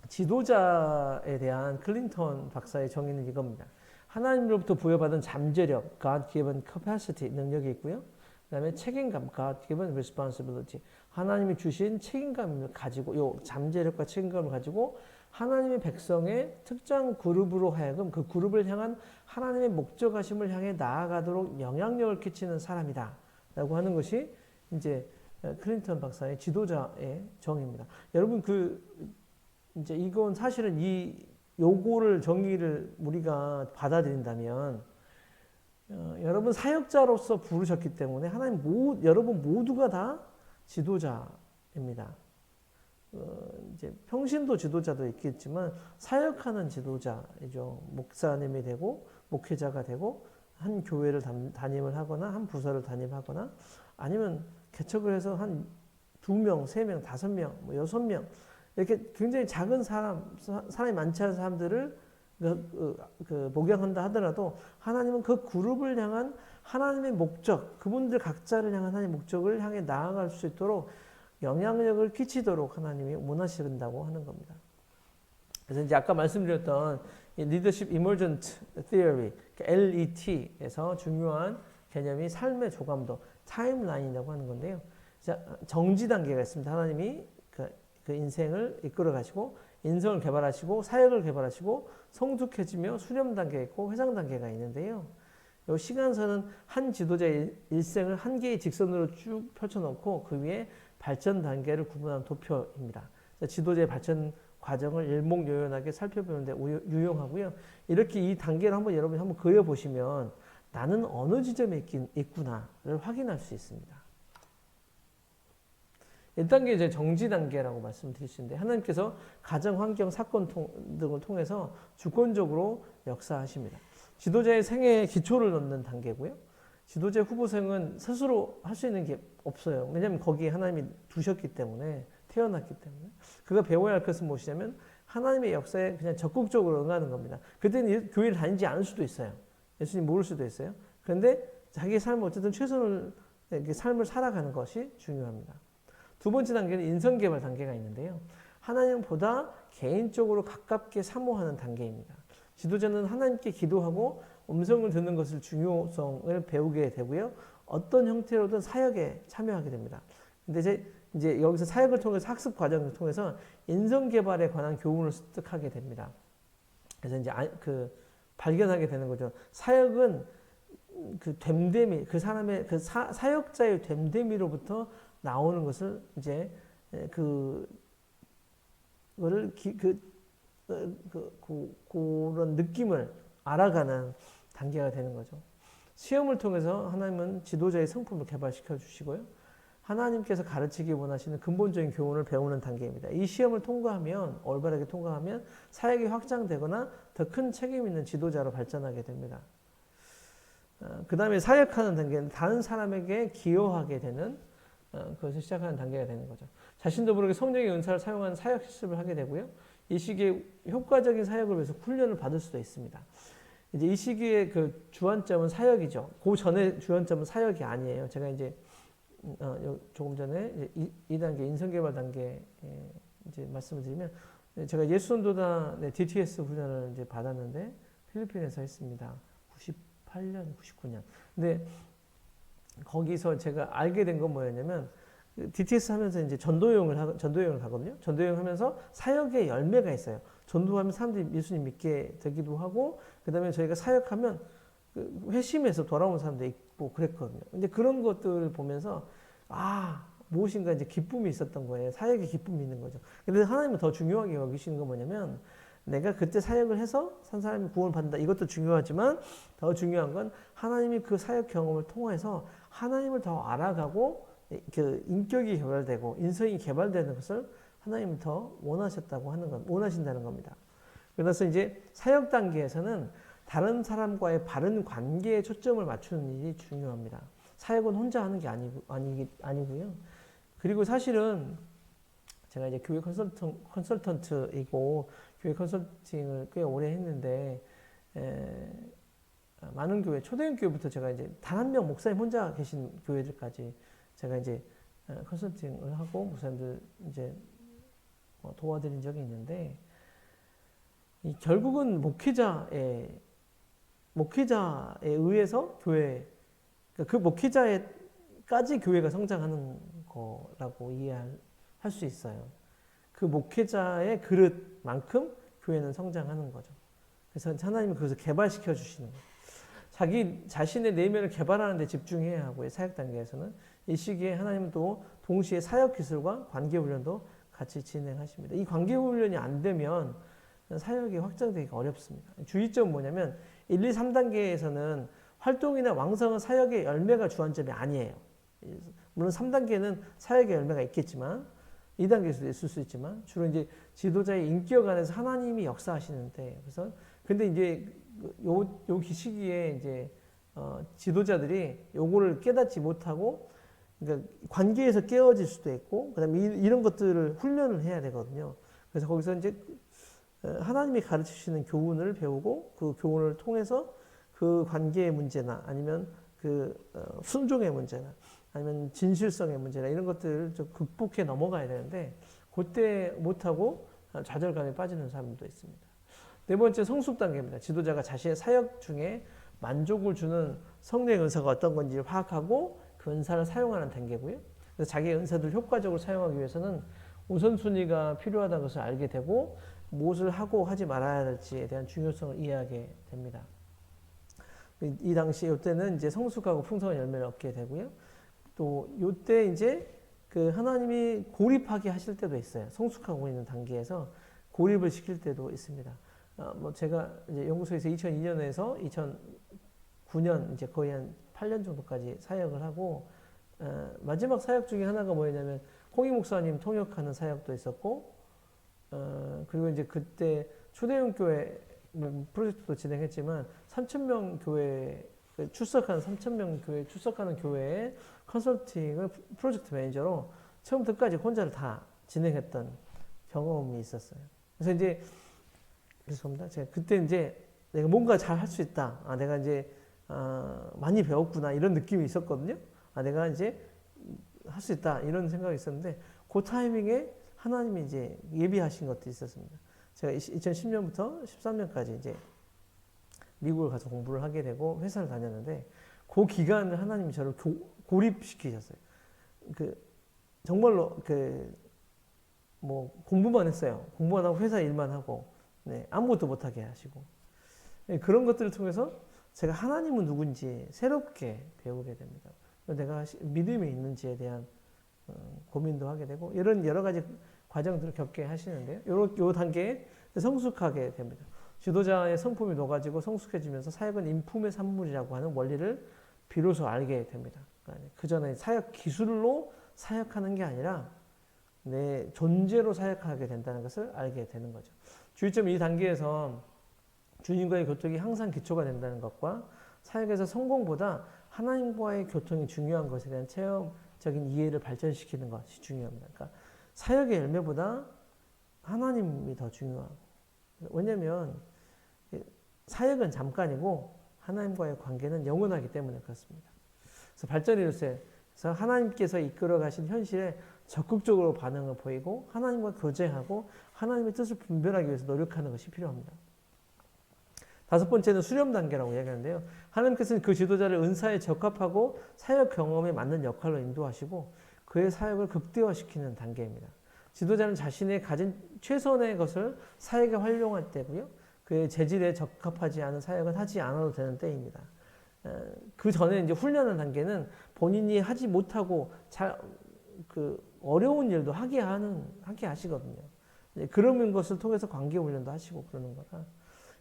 지도자에 대한 클린턴 박사의 정의는 이겁니다. 하나님으로부터 부여받은 잠재력, God-given capacity, 능력이 있고요. 그 다음에 책임감, God-given responsibility, 하나님이 주신 책임감을 가지고, 이 잠재력과 책임감을 가지고 하나님의 백성의 특정 그룹으로 하여금 그 그룹을 향한 하나님의 목적하심을 향해 나아가도록 영향력을 끼치는 사람이다. 라고 하는 것이 이제 클린턴 박사의 지도자의 정의입니다. 여러분, 이제 이건 사실은 요거를 정의를 우리가 받아들인다면, 여러분 사역자로서 부르셨기 때문에 여러분 모두가 다 지도자입니다. 이제 평신도 지도자도 있겠지만 사역하는 지도자이죠. 목사님이 되고 목회자가 되고 한 교회를 담임을 하거나 한 부서를 담임하거나 아니면 개척을 해서 한 2명, 3명, 5명, 뭐 6명 이렇게 굉장히 작은 사람이 많지 않은 사람들을 목양한다 하더라도 하나님은 그 그룹을 향한 하나님의 목적, 그분들 각자를 향한 하나님의 목적을 향해 나아갈 수 있도록 영향력을 끼치도록 하나님이 원하신다고 하는 겁니다. 그래서 이제 아까 말씀드렸던 이 Leadership Emergent Theory, LET에서 중요한 개념이 삶의 조감도, 타임라인이라고 하는 건데요. 정지 단계가 있습니다. 하나님이 그 인생을 이끌어 가시고 인성을 개발하시고 사역을 개발하시고 성숙해지며 수렴 단계가 있고 회상 단계가 있는데요. 이 시간선은 한 지도자의 일생을 한 개의 직선으로 쭉 펼쳐놓고 그 위에 발전 단계를 구분한 도표입니다. 지도자의 발전 과정을 일목요연하게 살펴보는데 유용하고요. 이렇게 이 단계를 여러분이 한번 그려보시면 나는 어느 지점에 있구나를 확인할 수 있습니다. 1단계 이제 정지 단계라고 말씀드릴 수 있는데 하나님께서 가정, 환경, 사건 등을 통해서 주권적으로 역사하십니다. 지도자의 생애에 기초를 넣는 단계고요. 지도자 후보생은 스스로 할 수 있는 게 없어요. 왜냐하면 거기에 하나님이 두셨기 때문에 태어났기 때문에 그가 배워야 할 것은 무엇이냐면 하나님의 역사에 그냥 적극적으로 응하는 겁니다. 그때는 교회를 다니지 않을 수도 있어요. 예수님 모를 수도 있어요. 그런데 자기 삶을 어쨌든 최선을 삶을 살아가는 것이 중요합니다. 두 번째 단계는 인성개발 단계가 있는데요. 하나님보다 개인적으로 가깝게 사모하는 단계입니다. 지도자는 하나님께 기도하고 음성을 듣는 것을 중요성을 배우게 되고요. 어떤 형태로든 사역에 참여하게 됩니다. 근데 이제 여기서 사역을 통해서 학습 과정을 통해서 인성개발에 관한 교훈을 습득하게 됩니다. 그래서 이제 발견하게 되는 거죠. 사역은 그 됨됨이, 그 사람의 그 사역자의 됨됨이로부터 나오는 것을 이제 그런 느낌을 알아가는 단계가 되는 거죠. 시험을 통해서 하나님은 지도자의 성품을 개발시켜 주시고요. 하나님께서 가르치기 원하시는 근본적인 교훈을 배우는 단계입니다. 이 시험을 통과하면, 올바르게 통과하면 사역이 확장되거나 더 큰 책임 있는 지도자로 발전하게 됩니다. 그 다음에 사역하는 단계는 다른 사람에게 기여하게 되는 그것을 시작하는 단계가 되는 거죠. 자신도 모르게 성령의 은사를 사용하는 사역 실습을 하게 되고요. 이 시기에 효과적인 사역을 위해서 훈련을 받을 수도 있습니다. 이제 이 시기에 그 주안점은 사역이죠. 그 전에 주안점은 사역이 아니에요. 제가 이제 조금 전에 2단계 인성개발 단계 이제 말씀을 드리면 제가 예수선도단의 DTS 훈련을 이제 받았는데 필리핀에서 했습니다. 98년, 99년. 근데 거기서 제가 알게 된 건 뭐였냐면 DTS 하면서 이제 전도여행을 가거든요. 전도여행 하면서 사역의 열매가 있어요. 전도하면 사람들이 예수님 믿게 되기도 하고, 그 다음에 저희가 사역하면 회심해서 돌아오는 사람도 있고 그랬거든요. 근데 그런 것들을 보면서, 무엇인가 이제 기쁨이 있었던 거예요. 사역의 기쁨이 있는 거죠. 근데 하나님은 더 중요하게 여기시는 건 뭐냐면, 내가 그때 사역을 해서 산 사람이 구원을 받는다. 이것도 중요하지만, 더 중요한 건 하나님이 그 사역 경험을 통해서 하나님을 더 알아가고, 그 인격이 개발되고 인성이 개발되는 것을 하나님은 더 원하신다는 겁니다. 그래서 이제 사역 단계에서는 다른 사람과의 바른 관계에 초점을 맞추는 일이 중요합니다. 사역은 혼자 하는 게 아니고요. 그리고 사실은 제가 이제 교회 컨설턴트이고 교회 컨설팅을 꽤 오래 했는데 많은 교회, 초대형 교회부터 제가 이제 단 한 명 목사님 혼자 계신 교회들까지 제가 이제 컨설팅을 하고 목사님들 이제 도와드린 적이 있는데, 결국은 목회자에 의해서 그 목회자에까지 교회가 성장하는 거라고 이해할 수 있어요. 그 목회자의 그릇만큼 교회는 성장하는 거죠. 그래서 하나님은 그것을 개발시켜 주시는 거예요. 자기 자신의 내면을 개발하는 데 집중해야 하고요. 사역 단계에서는 이 시기에 하나님은 또 동시에 사역 기술과 관계 훈련도 같이 진행하십니다. 이 관계 훈련이 안 되면 사역이 확장되기가 어렵습니다. 주의점은 뭐냐면 1, 2, 3단계에서는 활동이나 왕성한 사역의 열매가 주안점이 아니에요. 물론 3단계는 사역의 열매가 있겠지만 2단계에서도 있을 수 있지만 주로 이제 지도자의 인격 안에서 하나님이 역사하시는데, 그래서 근데 이제 요 시기에 이제 지도자들이 요거를 깨닫지 못하고, 그러니까 관계에서 깨어질 수도 있고, 그다음에 이런 것들을 훈련을 해야 되거든요. 그래서 거기서 이제 하나님이 가르치시는 교훈을 배우고, 그 교훈을 통해서 그 관계의 문제나 아니면 그 순종의 문제나 아니면 진실성의 문제나 이런 것들을 좀 극복해 넘어가야 되는데, 그때 못하고 좌절감에 빠지는 사람도 있습니다. 네 번째, 성숙 단계입니다. 지도자가 자신의 사역 중에 만족을 주는 성령의 은사가 어떤 건지 파악하고 그 은사를 사용하는 단계고요. 그래서 자기의 은사를 효과적으로 사용하기 위해서는 우선순위가 필요하다는 것을 알게 되고, 무엇을 하고 하지 말아야 할지에 대한 중요성을 이해하게 됩니다. 이 당시 이때는 이제 성숙하고 풍성한 열매를 얻게 되고요. 또 이때 이제 그 하나님이 고립하게 하실 때도 있어요. 성숙하고 있는 단계에서 고립을 시킬 때도 있습니다. 뭐 제가 이제 연구소에서 2002년에서 2009년 이제 거의 한 8년 정도까지 사역을 하고, 마지막 사역 중에 하나가 뭐였냐면 홍익 목사님 통역하는 사역도 있었고, 그리고 이제 그때 초대형 교회 프로젝트도 진행했지만 3,000명 교회 출석하는 3,000명 교회 출석하는 교회의 컨설팅을 프로젝트 매니저로 처음부터 끝까지 혼자를 다 진행했던 경험이 있었어요. 그래서 이제 죄송합니다. 제가 그때 이제 내가 뭔가 잘 할 수 있다. 내가 이제 많이 배웠구나 이런 느낌이 있었거든요. 내가 이제 할 수 있다 이런 생각이 있었는데, 그 타이밍에 하나님이 이제 예비하신 것도 있었습니다. 제가 2010년부터 13년까지 이제 미국을 가서 공부를 하게 되고 회사를 다녔는데, 그 기간을 하나님이 저를 고립시키셨어요. 정말로 뭐 공부만 했어요. 공부만 하고 회사 일만 하고, 네, 아무것도 못하게 하시고, 네, 그런 것들을 통해서 제가 하나님은 누군지 새롭게 배우게 됩니다. 내가 믿음이 있는지에 대한 고민도 하게 되고, 이런 여러 가지 과정들을 겪게 하시는데요. 요 단계에 성숙하게 됩니다. 지도자의 성품이 녹아지고 성숙해지면서 사역은 인품의 산물이라고 하는 원리를 비로소 알게 됩니다. 그 전에 사역 기술로 사역하는 게 아니라 내 존재로 사역하게 된다는 것을 알게 되는 거죠. 주의점 이 단계에서 주님과의 교통이 항상 기초가 된다는 것과 사역에서 성공보다 하나님과의 교통이 중요한 것에 대한 체험적인 이해를 발전시키는 것이 중요합니다. 그러니까 사역의 열매보다 하나님이 더 중요하고, 왜냐하면 사역은 잠깐이고 하나님과의 관계는 영원하기 때문에 그렇습니다. 그래서 발전의 일세에서 하나님께서 이끌어 가신 현실에 적극적으로 반응을 보이고 하나님과 교제하고 하나님의 뜻을 분별하기 위해서 노력하는 것이 필요합니다. 다섯 번째는 수렴 단계라고 이야기하는데요. 하나님께서는 그 지도자를 은사에 적합하고 사역 경험에 맞는 역할로 인도하시고 그의 사역을 극대화시키는 단계입니다. 지도자는 자신의 가진 최선의 것을 사역에 활용할 때고요. 그의 재질에 적합하지 않은 사역은 하지 않아도 되는 때입니다. 그 전에 이제 훈련하는 단계는 본인이 하지 못하고 어려운 일도 하게 하시거든요. 그런 것을 통해서 관계 훈련도 하시고 그러는 거라.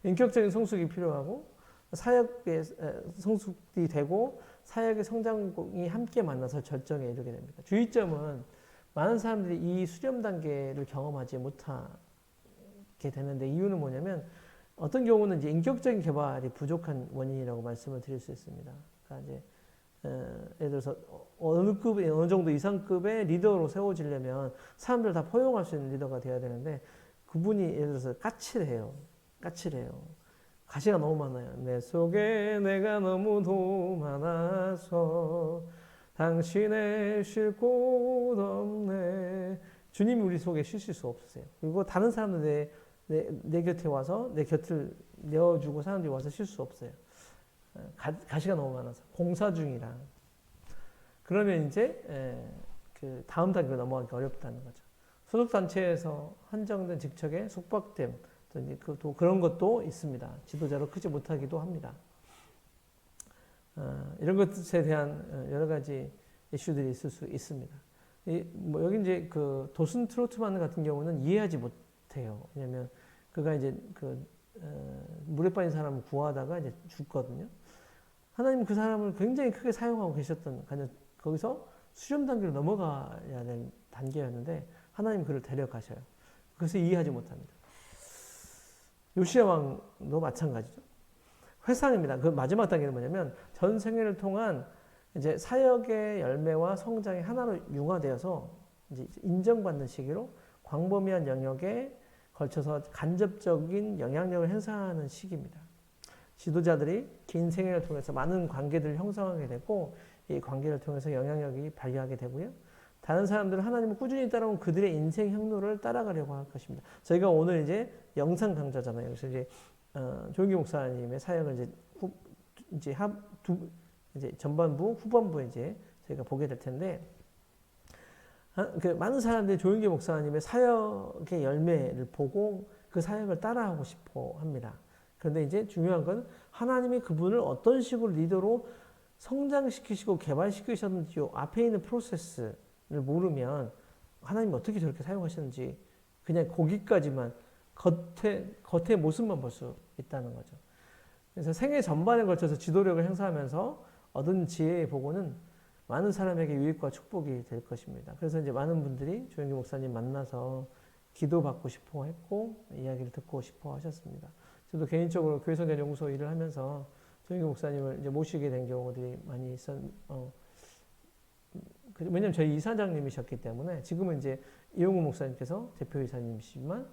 인격적인 성숙이 필요하고 사역의 성숙이 되고 사역의 성장이 함께 만나서 절정에 이르게 됩니다. 주의점은 많은 사람들이 이 수렴 단계를 경험하지 못하게 되는데, 이유는 뭐냐면 어떤 경우는 이제 인격적인 개발이 부족한 원인이라고 말씀을 드릴 수 있습니다. 그러니까 이제 예를 들어서 어느 정도 이상급의 리더로 세워지려면 사람들 다 포용할 수 있는 리더가 되어야 되는데, 그분이 예를 들어서 까칠해요. 가시가 너무 많아요. 내 속에 내가 너무도 많아서 당신의 쉴 곳 없네. 주님이 우리 속에 쉬실 수 없으세요. 그리고 다른 사람들 내 곁에 와서 내 곁을 내어주고 사람들이 와서 쉴 수 없어요. 가시가 너무 많아서 공사 중이라. 그러면 이제 그 다음 단계로 넘어가기 어렵다는 거죠. 소속단체에서 한정된 직책에 속박됨, 또 그런 것도 있습니다. 지도자로 크지 못하기도 합니다. 이런 것에 대한 여러 가지 이슈들이 있을 수 있습니다. 여기 이제 그 도슨 트로트만 같은 경우는 이해하지 못해요. 왜냐면 그가 이제 물에 빠진 사람을 구하다가 이제 죽거든요. 하나님은 그 사람을 굉장히 크게 사용하고 계셨던, 거기서 수렴 단계로 넘어가야 될 단계였는데 하나님 그를 데려가셔요. 그것을 이해하지 못합니다. 요시야 왕도 마찬가지죠. 회상입니다. 그 마지막 단계는 뭐냐면 전 생애를 통한 이제 사역의 열매와 성장이 하나로 융화되어서 이제 인정받는 시기로 광범위한 영역에 걸쳐서 간접적인 영향력을 행사하는 시기입니다. 지도자들이 긴 생애를 통해서 많은 관계들을 형성하게 되고 이 관계를 통해서 영향력이 발휘하게 되고요. 다른 사람들은 하나님을 꾸준히 따라온 그들의 인생 경로를 따라가려고 할 것입니다. 저희가 오늘 이제 영상 강좌잖아요. 그래서 이제 조영기 목사님의 사역을 이제 전반부, 후반부 이제 저희가 보게 될 텐데, 그 많은 사람들이 조영기 목사님의 사역의 열매를 보고 그 사역을 따라하고 싶어 합니다. 그런데 이제 중요한 건 하나님이 그분을 어떤 식으로 리더로 성장시키시고 개발시키셨는지 앞에 있는 프로세스를 모르면 하나님이 어떻게 저렇게 사용하셨는지 그냥 거기까지만 겉의 모습만 볼 수 있다는 거죠. 그래서 생애 전반에 걸쳐서 지도력을 행사하면서 얻은 지혜의 보고는 많은 사람에게 유익과 축복이 될 것입니다. 그래서 이제 많은 분들이 조영기 목사님 만나서 기도받고 싶어 했고 이야기를 듣고 싶어 하셨습니다. 저도 개인적으로 교회성전연구소 일을 하면서 조영기 목사님을 이제 모시게 된 경우들이 많이 왜냐면 저희 이사장님이셨기 때문에 지금은 이제 이용우 목사님께서 대표이사님이시지만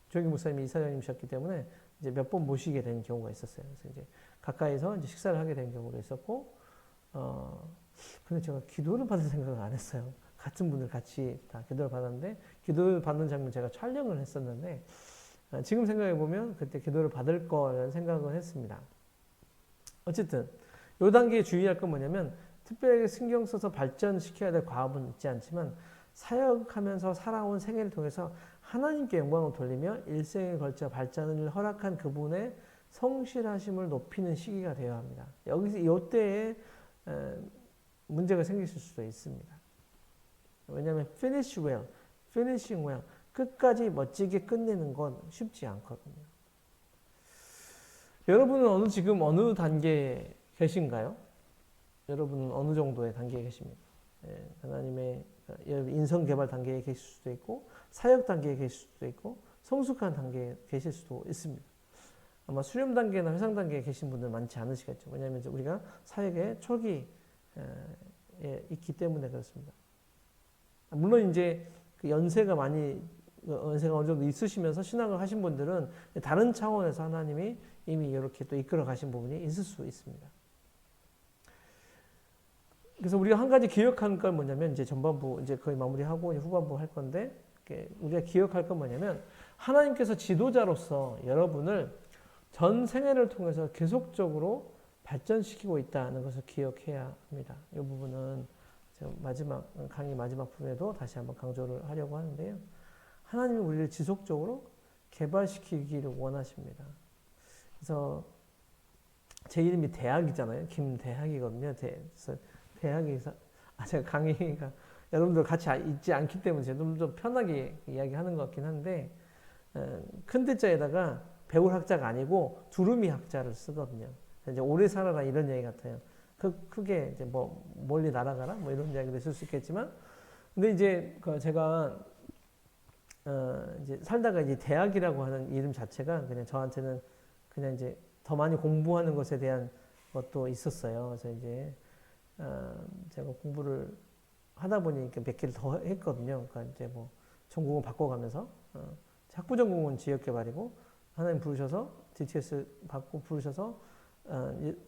조영기 목사님이 이사장님이셨기 때문에 이제 몇 번 모시게 된 경우가 있었어요. 그래서 이제 가까이서 이제 식사를 하게 된 경우도 있었고, 근데 제가 기도를 받을 생각을 안 했어요. 같은 분들 같이 다 기도를 받았는데, 기도를 받는 장면 제가 촬영을 했었는데, 지금 생각해 보면 그때 기도를 받을 거라는 생각을 했습니다. 어쨌든, 요 단계에 주의할 건 뭐냐면, 특별하게 신경 써서 발전시켜야 될 과업은 있지 않지만, 사역하면서 살아온 생애를 통해서 하나님께 영광을 돌리며 일생에 걸쳐 발전을 허락한 그분의 성실하심을 높이는 시기가 되어야 합니다. 여기서 이때에 문제가 생길 수도 있습니다. 왜냐하면 finish well, finishing well, 끝까지 멋지게 끝내는 건 쉽지 않거든요. 여러분은 지금 어느 단계에 계신가요? 여러분은 어느 정도의 단계에 계십니까? 하나님의 인성 개발 단계에 계실 수도 있고 사역 단계에 계실 수도 있고 성숙한 단계에 계실 수도 있습니다. 아마 수렴 단계나 회상 단계에 계신 분들 많지 않으시겠죠. 왜냐하면 우리가 사역의 초기에 있기 때문에 그렇습니다. 물론 이제 그 연세가 어느 정도 있으시면서 신앙을 하신 분들은 다른 차원에서 하나님이 이미 이렇게 또 이끌어 가신 부분이 있을 수 있습니다. 그래서 우리가 한 가지 기억할 건 뭐냐면 이제 전반부 이제 거의 마무리하고 이제 후반부 할 건데 우리가 기억할 건 뭐냐면 하나님께서 지도자로서 여러분을 전 생애를 통해서 계속적으로 발전시키고 있다는 것을 기억해야 합니다. 이 부분은 강의 마지막 부분에도 다시 한번 강조를 하려고 하는데요. 하나님이 우리를 지속적으로 개발시키기를 원하십니다. 그래서 제 이름이 대학이잖아요. 김대학이거든요. 그래서 대학이 제가 강의가 여러분들 같이 있지 않기 때문에 제가 좀 편하게 이야기하는 것 같긴 한데 큰 대자에다가 배울 학자가 아니고 두루미 학자를 쓰거든요. 이제 오래 살아라 이런 얘기 같아요. 크게 이제 뭐 멀리 날아가라 뭐 이런 이야기도 있을 수 있겠지만, 근데 이제 제가 이제 살다가 이제 대학이라고 하는 이름 자체가 그냥 저한테는 그냥 이제 더 많이 공부하는 것에 대한 것도 있었어요. 그래서 이제 제가 공부를 하다 보니 몇 개를 더 했거든요. 그러니까 이제 뭐 전공을 바꿔가면서 학부 전공은 지역개발이고 하나님 부르셔서 DTS 받고 부르셔서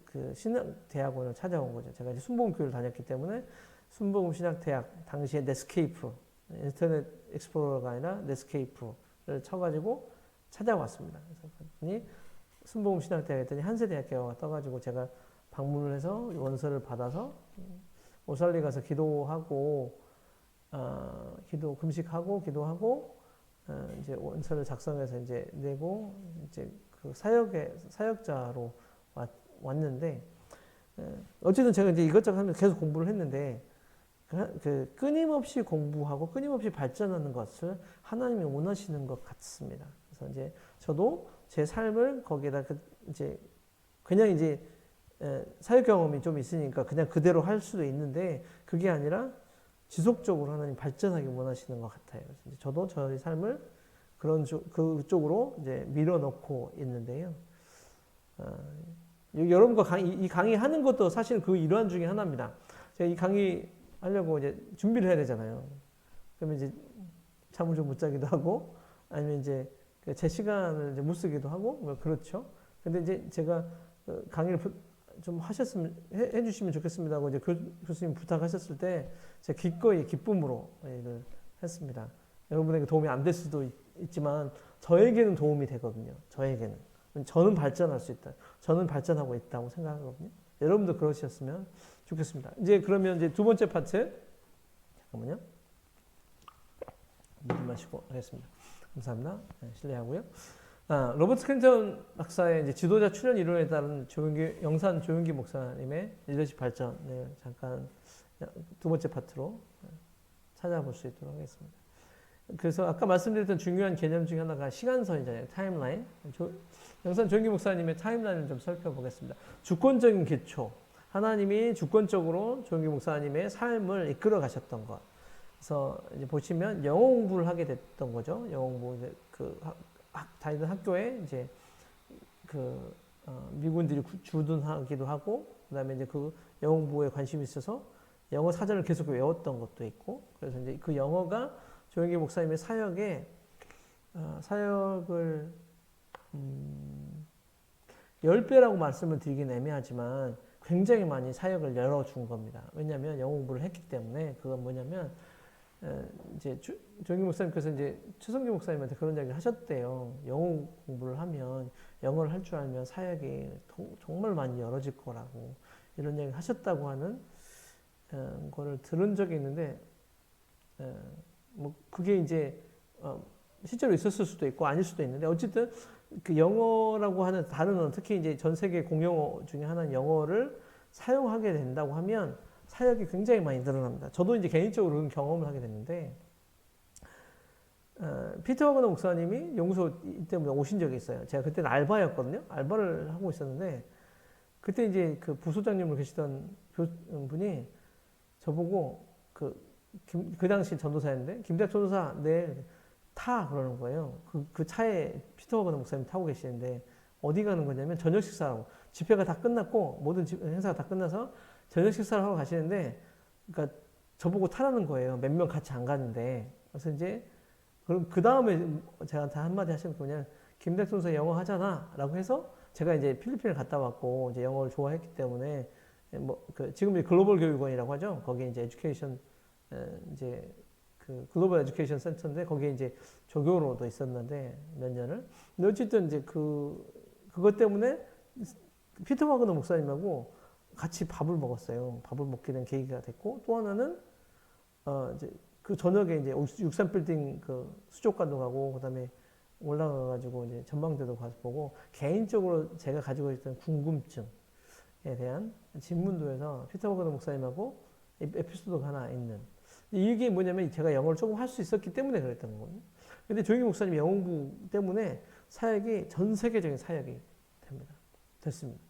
그 신학대학원을 찾아온 거죠. 제가 이제 순복음교회를 다녔기 때문에 순복음 신학대학 당시에 넷스케이프 인터넷 익스플로러가 아니라 넷스케이프를 쳐가지고 찾아왔습니다. 그래서 봤더니 순복음 신학대학 했더니 한세대학교가 떠가지고 제가 방문을 해서 원서를 받아서 오살리 가서 기도하고 금식하고 기도하고 이제 원서를 작성해서 이제 내고 이제 그 사역자로 왔는데 어쨌든 제가 이제 이것저것 하면서 계속 공부를 했는데 그 끊임없이 공부하고 끊임없이 발전하는 것을 하나님이 원하시는 것 같습니다. 그래서 이제 저도 제 삶을 거기에다 이제 그냥 이제 사역 경험이 좀 있으니까 그냥 그대로 할 수도 있는데 그게 아니라 지속적으로 하나님 발전하기 원하시는 것 같아요. 그래서 저도 저의 삶을 그쪽으로 이제 밀어넣고 있는데요. 여러분과 이 강의 하는 것도 사실 그 일환 중에 하나입니다. 제가 이 강의 하려고 이제 준비를 해야 되잖아요. 그러면 이제 잠을 좀 못 자기도 하고, 아니면 이제 제 시간을 이제 못 쓰기도 하고, 뭐 그렇죠. 근데 이제 제가 강의를 좀 해주시면 좋겠습니다 하고 이제 교수님 부탁하셨을 때 제가 기꺼이 기쁨으로 일을 했습니다. 여러분에게 도움이 안 될 수도 있지만 저에게는 도움이 되거든요. 저는 발전할 수 있다. 저는 발전하고 있다고 생각하거든요. 여러분도 그러셨으면 좋겠습니다. 이제 그러면 이제 두 번째 파트. 잠깐만요. 물 마시고 하겠습니다. 감사합니다. 네, 실례하고요. 로버트 켄턴 박사의 이제 지도자 출연 이론에 따른 영산 조용기 목사님의 리더십 발전을 잠깐 두 번째 파트로 찾아볼 수 있도록 하겠습니다. 그래서 아까 말씀드렸던 중요한 개념 중에 하나가 시간선이잖아요. 타임라인. 영산 조용기 목사님의 타임라인을 좀 살펴보겠습니다. 주권적인 기초. 하나님이 주권적으로 조용기 목사님의 삶을 이끌어 가셨던 것. 그래서 이제 보시면 영어 공부를 하게 됐던 거죠. 영어 공부 다니던 학교에 이제 미군들이 주둔하기도 하고, 그다음에 이제 그 영어 공부에 관심이 있어서 영어 사전을 계속 외웠던 것도 있고, 그래서 이제 그 영어가 조용기 목사님의 사역을 10배라고 말씀을 드리긴 애매하지만 굉장히 많이 사역을 열어준 겁니다. 왜냐하면 영어 공부를 했기 때문에. 그건 뭐냐면 이제 조용기 목사님께서 이제 최성기 목사님한테 그런 이야기를 하셨대요. 영어 공부를 하면, 영어를 할 줄 알면 사역이 정말 많이 열어질 거라고 이런 이야기를 하셨다고 하는 거를 들은 적이 있는데, 뭐 그게 이제 실제로 있었을 수도 있고 아닐 수도 있는데, 어쨌든 그 영어라고 하는 단어는, 특히 이제 전 세계 공용어 중에 하나인 영어를 사용하게 된다고 하면 사역이 굉장히 많이 늘어납니다. 저도 이제 개인적으로 그런 경험을 하게 됐는데, 피터 와그너 목사님이 연구소 때문에 오신 적이 있어요. 제가 그때는 알바였거든요. 알바를 하고 있었는데, 그때 이제 그 부소장님으로 계시던 분이 저보고 그 당시 전도사였는데, 김대학 전도사 내일 타 그러는 거예요. 그 차에 피터 와그너 목사님 타고 계시는데 어디 가는 거냐면 저녁 식사하고, 집회가 다 끝났고 모든 행사가 다 끝나서 저녁 식사를 하고 가시는데, 그러니까 저보고 타라는 거예요. 몇 명 같이 안 가는데. 그래서 이제 그럼 그 다음에 저한테 한마디 하시는 거 그냥 김대학 전도사 영어 하잖아 라고 해서, 제가 이제 필리핀을 갔다 왔고 이제 영어를 좋아했기 때문에 지금 글로벌 교육원이라고 하죠. 거기에 이제 에듀케이션 이제 그 글로벌 에듀케이션 센터인데 거기에 이제 조교로도 있었는데 몇 년을. 근데 어쨌든 이제 그것 때문에 피터 와그너 목사님하고 같이 밥을 먹었어요. 밥을 먹게 된 계기가 됐고, 또 하나는 이제 그 저녁에 이제 63빌딩 그 수족관도 가고, 그다음에 올라가가지고 이제 전망대도 가서 보고, 개인적으로 제가 가지고 있던 궁금증에 대한 질문도 해서 피터 와그너 목사님하고 에피소드가 하나 있는. 이게 뭐냐면 제가 영어를 조금 할 수 있었기 때문에 그랬던 거거든요. 근데 조용기 목사님 영어 공부 때문에 사역이 전 세계적인 사역이 됐습니다.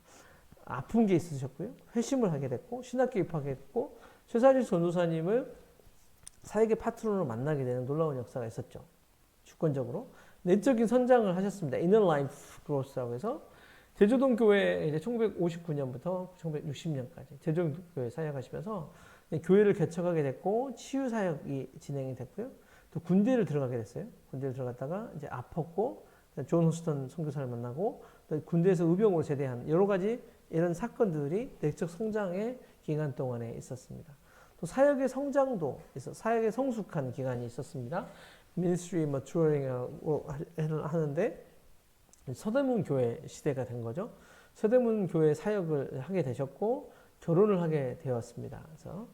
아픈 게 있으셨고요. 회심을 하게 됐고, 신학교 입학하게 됐고, 최사진 전도사님을 사역의 파트너로 만나게 되는 놀라운 역사가 있었죠. 주권적으로. 내적인 선장을 하셨습니다. Inner Life Growth라고 해서 제주동 교회 이제 1959년부터 1960년까지 제주동 교회 사역하시면서 교회를 개척하게 됐고, 치유 사역이 진행이 됐고요. 또 군대를 들어가게 됐어요. 군대를 들어갔다가 이제 아팠고, 존 호스턴 선교사를 만나고, 또 군대에서 의병으로 제대한 여러 가지 이런 사건들이 내적 성장의 기간 동안에 있었습니다. 또 사역의 성장도 사역의 성숙한 기간이 있었습니다. Ministry Maturing이라고 하는데, 서대문 교회 시대가 된 거죠. 서대문 교회 사역을 하게 되셨고, 결혼을 하게 되었습니다. 그래서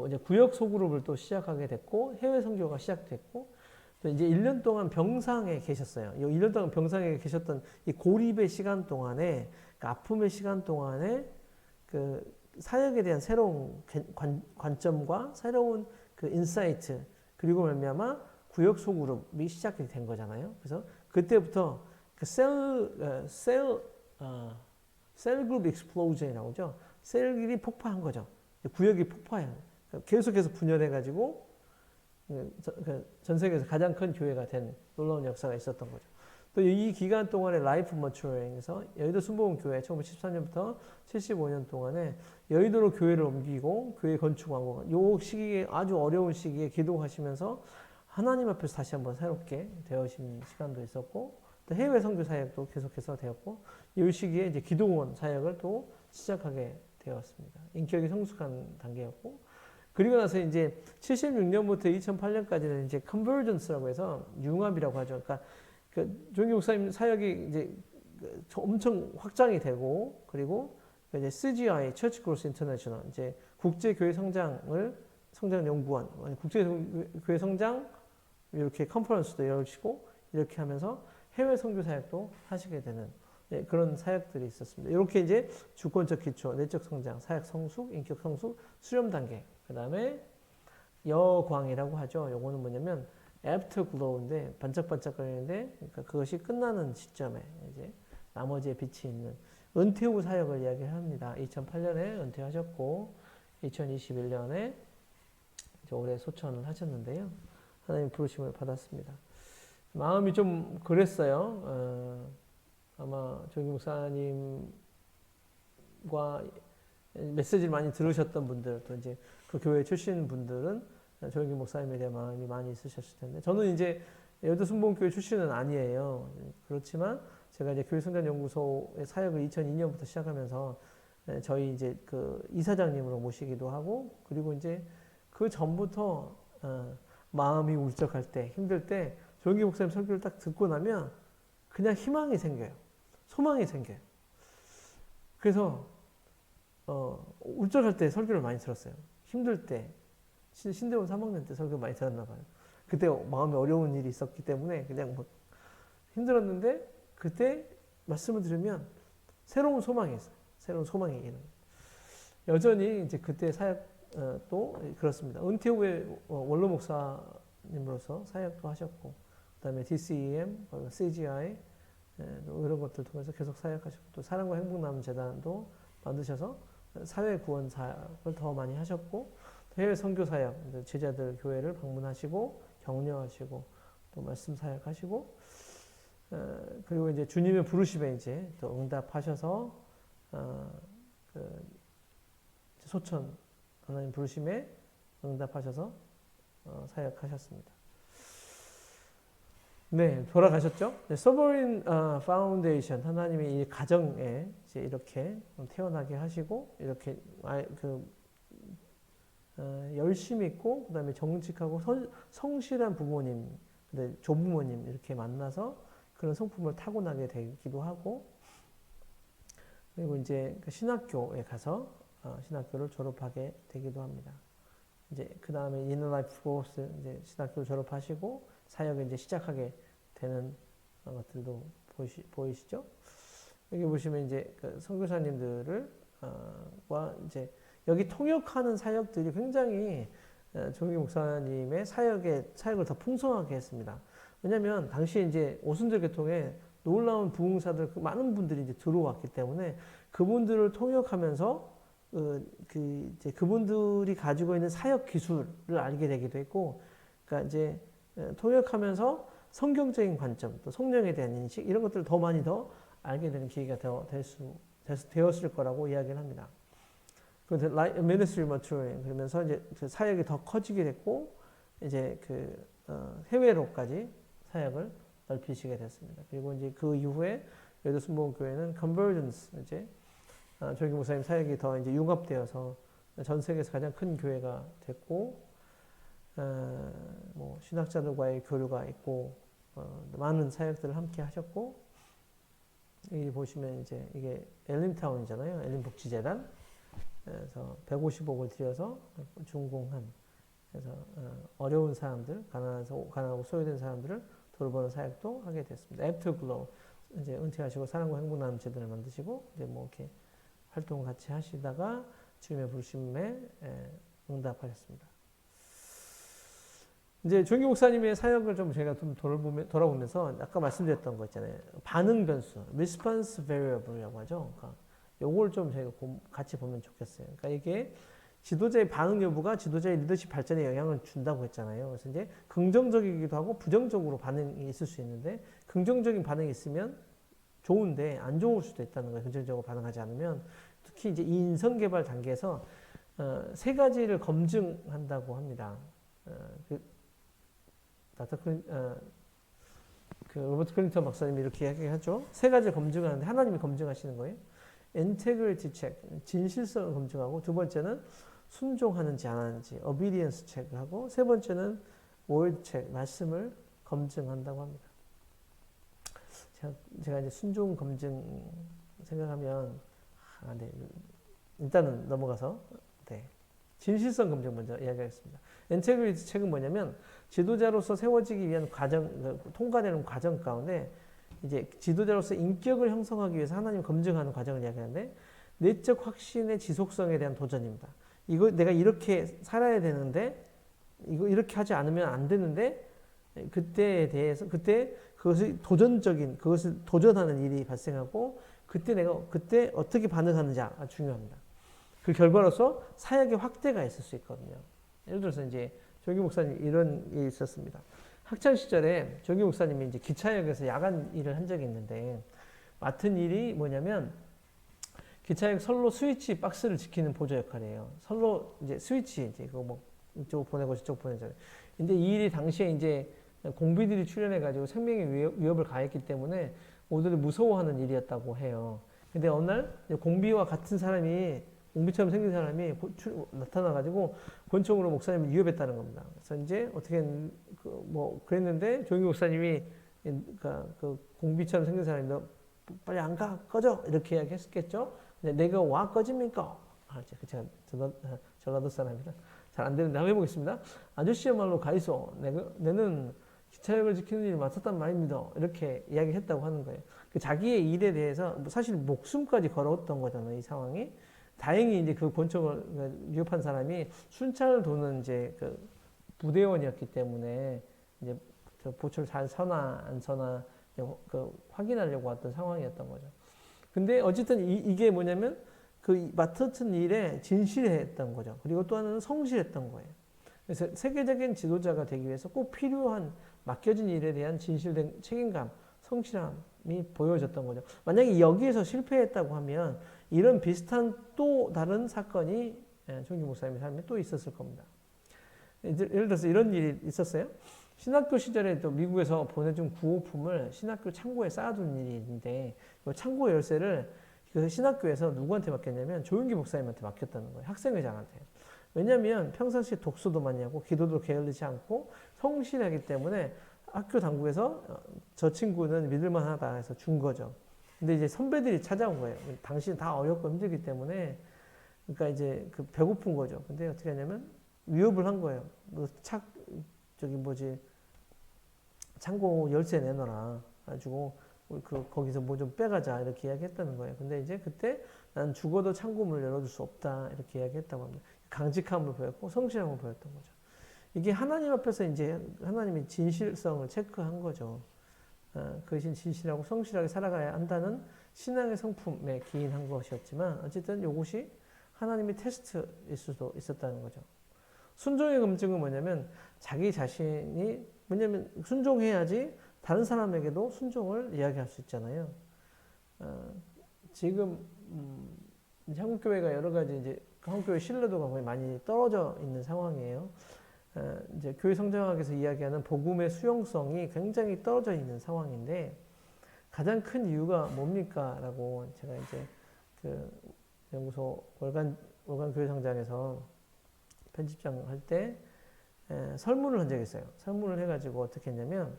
이제 구역 소그룹을 또 시작하게 됐고, 해외 선교가 시작됐고, 또 이제 1년 동안 병상에 계셨어요. 1년 동안 병상에 계셨던 이 고립의 시간 동안에, 그 아픔의 시간 동안에 그 사역에 대한 새로운 관점과 새로운 그 인사이트, 그리고 말미암아 구역 소그룹이 시작이 된 거잖아요. 그래서 그때부터 그 셀 그룹 익스플로전이라고 하죠. 셀들이 폭파한 거죠. 구역이 폭파해요. 계속해서 분열해가지고 전 세계에서 가장 큰 교회가 된 놀라운 역사가 있었던 거죠. 또 이 기간 동안에 라이프 머추어링에서 여의도 순복음교회 1914년부터 75년 동안에 여의도로 교회를 옮기고 교회 건축하고 요 시기에 아주 어려운 시기에 기도하시면서 하나님 앞에서 다시 한번 새롭게 되어진 시간도 있었고 또 해외 선교 사역도 계속해서 되었고 이 시기에 이제 기도원 사역을 또 시작하게 되었습니다. 인격이 성숙한 단계였고 그리고 나서 이제 76년부터 2008년까지는 이제 컨버전스라고 해서 융합이라고 하죠. 그러니까 그 조영기 목사님 사역이 이제 엄청 확장이 되고 그리고 이제 CGI Church Growth International 이제 국제 교회 성장 연구원 국제 교회 성장 이렇게 컨퍼런스도 열시고 이렇게 하면서 해외 선교 사역도 하시게 되는 그런 사역들이 있었습니다. 이렇게 이제 주권적 기초, 내적 성장, 사역 성숙, 인격 성숙, 수렴 단계. 그다음에 여광이라고 하죠. 요거는 뭐냐면 afterglow인데 반짝반짝거리는데 그러니까 그것이 끝나는 시점에 이제 나머지의 빛이 있는 은퇴 후 사역을 이야기합니다. 2008년에 은퇴하셨고 2021년에 올해 소천을 하셨는데요. 하나님 부르심을 받았습니다. 마음이 좀 그랬어요. 아마 조영기 목사님과 메시지를 많이 들으셨던 분들 또 이제 그 교회 출신 분들은 조영기 목사님에 대한 마음이 많이 있으셨을 텐데 저는 이제 여의도 순복음교회 출신은 아니에요. 그렇지만 제가 이제 교회 성장 연구소의 사역을 2002년부터 시작하면서 저희 이제 그 이사장님으로 모시기도 하고 그리고 이제 그 전부터 마음이 울적할 때 힘들 때 조영기 목사님 설교를 딱 듣고 나면 그냥 희망이 생겨요. 소망이 생겨요. 그래서 울적할 때 설교를 많이 들었어요. 힘들 때 신대원 3학년 때 설교 많이 들었나 봐요. 그때 마음에 어려운 일이 있었기 때문에 그냥 뭐 힘들었는데 그때 말씀을 들으면 새로운 소망이 있어요. 새로운 소망이 있는. 여전히 이제 그때 사역도 그렇습니다. 은퇴 후에 원로 목사님으로서 사역도 하셨고 그다음에 DCEM, CGI 이런 것들 통해서 계속 사역하셨고 또 사랑과 행복 남은 재단도 만드셔서 사회 구원 사역을 더 많이 하셨고 해외 선교 사역 제자들 교회를 방문하시고 격려하시고 또 말씀 사역하시고 그리고 이제 주님의 부르심에 이제 또 응답하셔서 그 소천 하나님 부르심에 응답하셔서 사역하셨습니다. 네, 돌아가셨죠? 서버린 파운데이션 하나님이 이 가정에 이제 이렇게 태어나게 하시고 이렇게 열심히 있고 그다음에 정직하고 성실한 부모님, 조부모님 이렇게 만나서 그런 성품을 타고나게 되기도 하고 그리고 이제 신학교에 가서 신학교를 졸업하게 되기도 합니다. 이제 그 다음에 Inner Life Course 이제 신학교를 졸업하시고 사역을 이제 시작하게 되는 것들도 보이시죠? 여기 보시면 이제 그 선교사님들을 와 이제 여기 통역하는 사역들이 굉장히 조영기 목사님의 사역을 더 풍성하게 했습니다. 왜냐하면 당시에 이제 오순절 계통에 놀라운 부흥사들 많은 분들이 이제 들어왔기 때문에 그분들을 통역하면서 이제 그분들이 가지고 있는 사역 기술을 알게 되기도 했고, 그러니까 이제 통역하면서 성경적인 관점, 또 성령에 대한 인식 이런 것들을 더 많이 알게 되는 기회가 되었을 거라고 이야기를 합니다. 그런데 ministry maturing 그러면서 이제 사역이 더 커지게 됐고 이제 해외로까지 사역을 넓히시게 됐습니다. 그리고 이제 그 이후에 여의도 순복음교회는 convergence 이제 조영기 목사님 사역이 더 이제 융합되어서 전 세계에서 가장 큰 교회가 됐고 뭐 신학자들과의 교류가 있고 많은 사역들을 함께 하셨고 여기 보시면 이제 이게 엘림타운이잖아요. 엘림 복지재단. 그래서 150억을 들여서 준공한 그래서 어려운 사람들, 가난하고 소외된 사람들을 돌보는 사역도 하게 됐습니다. 애프터글로우 이제 은퇴하시고 사랑과 행복 나눔 재단을 만드시고 이제 뭐 이렇게 활동 같이 하시다가 주님의 부르심에 응답하셨습니다. 이제 조영기 목사님의 사역을 좀 제가 좀 돌아보면서 아까 말씀드렸던 거 있잖아요. 반응 변수, response variable이라고 하죠. 그러니까 요걸 좀 저희가 같이 보면 좋겠어요. 그러니까 이게 지도자의 반응 여부가 지도자의 리더십 발전에 영향을 준다고 했잖아요. 그래서 이제 긍정적이기도 하고 부정적으로 반응이 있을 수 있는데 긍정적인 반응이 있으면 좋은데 안 좋을 수도 있다는 거예요. 긍정적으로 반응하지 않으면 특히 이제 이 인성 개발 단계에서 세 가지를 검증한다고 합니다. 그 로버트 클린턴 박사님이 이렇게 이야기하죠. 세 가지를 검증하는데 하나님이 검증하시는 거예요. integrity check, 진실성을 검증하고 두 번째는 순종하는지 안 하는지 obedience check을 하고 세 번째는 word check, 말씀을 검증한다고 합니다. 제가 이제 순종 검증 생각하면 네. 일단은 넘어가서 네. 진실성 검증 먼저 이야기하겠습니다. 인테그리티 책은 뭐냐면 지도자로서 세워지기 위한 과정, 통과되는 과정 가운데 이제 지도자로서 인격을 형성하기 위해서 하나님 검증하는 과정을 이야기하는데 내적 확신의 지속성에 대한 도전입니다. 이거 내가 이렇게 살아야 되는데 이거 이렇게 하지 않으면 안 되는데 그때에 대해서 그때 그것이 도전적인 그것을 도전하는 일이 발생하고 그때 어떻게 반응하느냐가 중요합니다. 그 결과로서 사역의 확대가 있을 수 있거든요. 예를 들어서 이제 조기 목사님 이런 일이 있었습니다. 학창 시절에 조기 목사님이 이제 기차역에서 야간 일을 한 적이 있는데 맡은 일이 뭐냐면 기차역 선로 스위치 박스를 지키는 보조 역할이에요. 선로 이제 스위치 이제 그거 뭐 이쪽 보내고 저쪽 보내잖아요. 근데 이 일이 당시에 이제 공비들이 출연해가지고 생명의 위협을 가했기 때문에 모두를 무서워하는 일이었다고 해요. 근데 어느 날 공비와 같은 사람이 공비처럼 생긴 사람이 나타나가지고 권총으로 목사님을 위협했다는 겁니다. 그래서 이제 어떻게 뭐 그랬는데 조용기 목사님이 그러니까 그 공비처럼 생긴 사람이 너 빨리 안 가 꺼져 이렇게 이야기했겠죠. 근데 내가 와 꺼집니까? 제가 전라도 사람이라 잘 안 되는데 한번 해보겠습니다. 아저씨야말로 가 있어. 내는 기차역을 지키는 일을 맡았단 말입니다. 이렇게 이야기했다고 하는 거예요. 자기의 일에 대해서 사실 목숨까지 걸어왔던 거잖아요. 이 상황이. 다행히 이제 그 권총을 위협한 사람이 순찰을 도는 이제 그 부대원이었기 때문에 이제 보초를 잘 서나 안 서나 그 확인하려고 왔던 상황이었던 거죠. 근데 어쨌든 이게 뭐냐면 그 맡았던 일에 진실했던 거죠. 그리고 또 하나는 성실했던 거예요. 그래서 세계적인 지도자가 되기 위해서 꼭 필요한 맡겨진 일에 대한 진실된 책임감, 성실함이 보여졌던 거죠. 만약에 여기에서 실패했다고 하면 이런 비슷한 또 다른 사건이 조기 목사님의 삶에 또 있었을 겁니다. 예를 들어서 이런 일이 있었어요. 신학교 시절에 또 미국에서 보내준 구호품을 신학교 창고에 쌓아둔 일이 있는데 이 창고 열쇠를 그 신학교에서 누구한테 맡겼냐면 조윤기 목사님한테 맡겼다는 거예요. 학생회장한테. 왜냐하면 평상시에 독서도 많이 하고 기도도 게을르지 않고 성실하기 때문에 학교 당국에서 저 친구는 믿을만하다 해서 준 거죠. 근데 이제 선배들이 찾아온 거예요. 당신 다 어렵고 힘들기 때문에 그러니까 이제 그 배고픈 거죠. 근데 어떻게 하냐면 위협을 한 거예요. 너 창고 열쇠 내놔라. 가지고 거기서 뭐 좀 빼가자 이렇게 이야기했다는 거예요. 근데 이제 그때 난 죽어도 창고 문을 열어줄 수 없다 이렇게 이야기했다고 합니다. 강직함을 보였고 성실함을 보였던 거죠. 이게 하나님 앞에서 이제 하나님이 진실성을 체크한 거죠. 그것이 진실하고 성실하게 살아가야 한다는 신앙의 성품에 기인한 것이었지만 어쨌든 이것이 하나님의 테스트일 수도 있었다는 거죠. 순종의 검증은 뭐냐면 자기 자신이 뭐냐면 순종해야지 다른 사람에게도 순종을 이야기할 수 있잖아요. 지금 한국교회가 여러 가지 이제 한국교회 신뢰도가 거의 많이 떨어져 있는 상황이에요. 이제 교회 성장학에서 이야기하는 복음의 수용성이 굉장히 떨어져 있는 상황인데 가장 큰 이유가 뭡니까? 라고 제가 이제 그 연구소 월간 교회 성장에서 편집장 할 때 설문을 한 적이 있어요. 설문을 해가지고 어떻게 했냐면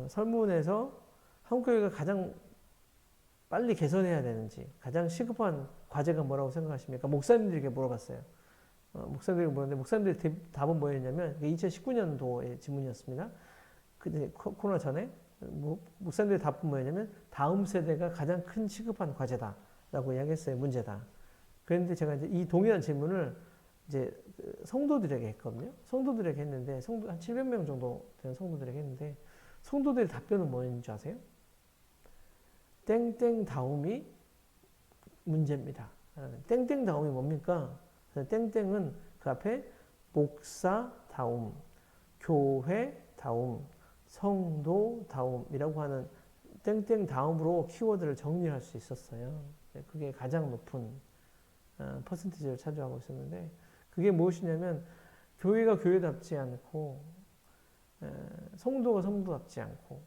설문에서 한국교회가 가장 빨리 개선해야 되는지 가장 시급한 과제가 뭐라고 생각하십니까? 목사님들에게 물어봤어요. 목사님들에게 물었는데 목사님들의 답은 뭐였냐면 2019년도의 질문이었습니다. 근데 코로나 전에 목사님들의 답은 뭐였냐면 다음 세대가 가장 큰 시급한 과제다라고 이야기했어요. 문제다. 그런데 제가 이제 이 동일한 질문을 이제 성도들에게 했거든요. 성도들에게 했는데 한 700명 정도 되는 성도들에게 했는데 성도들의 답변은 뭐였는지 아세요? 땡땡 다움이 문제입니다. 땡땡다움이 뭡니까? 땡땡은 그 앞에 목사다움, 교회다움, 성도다움이라고 하는 땡땡다움으로 키워드를 정리할 수 있었어요. 그게 가장 높은 퍼센티지를 차지하고 있었는데 그게 무엇이냐면 교회가 교회답지 않고 성도가 성도답지 않고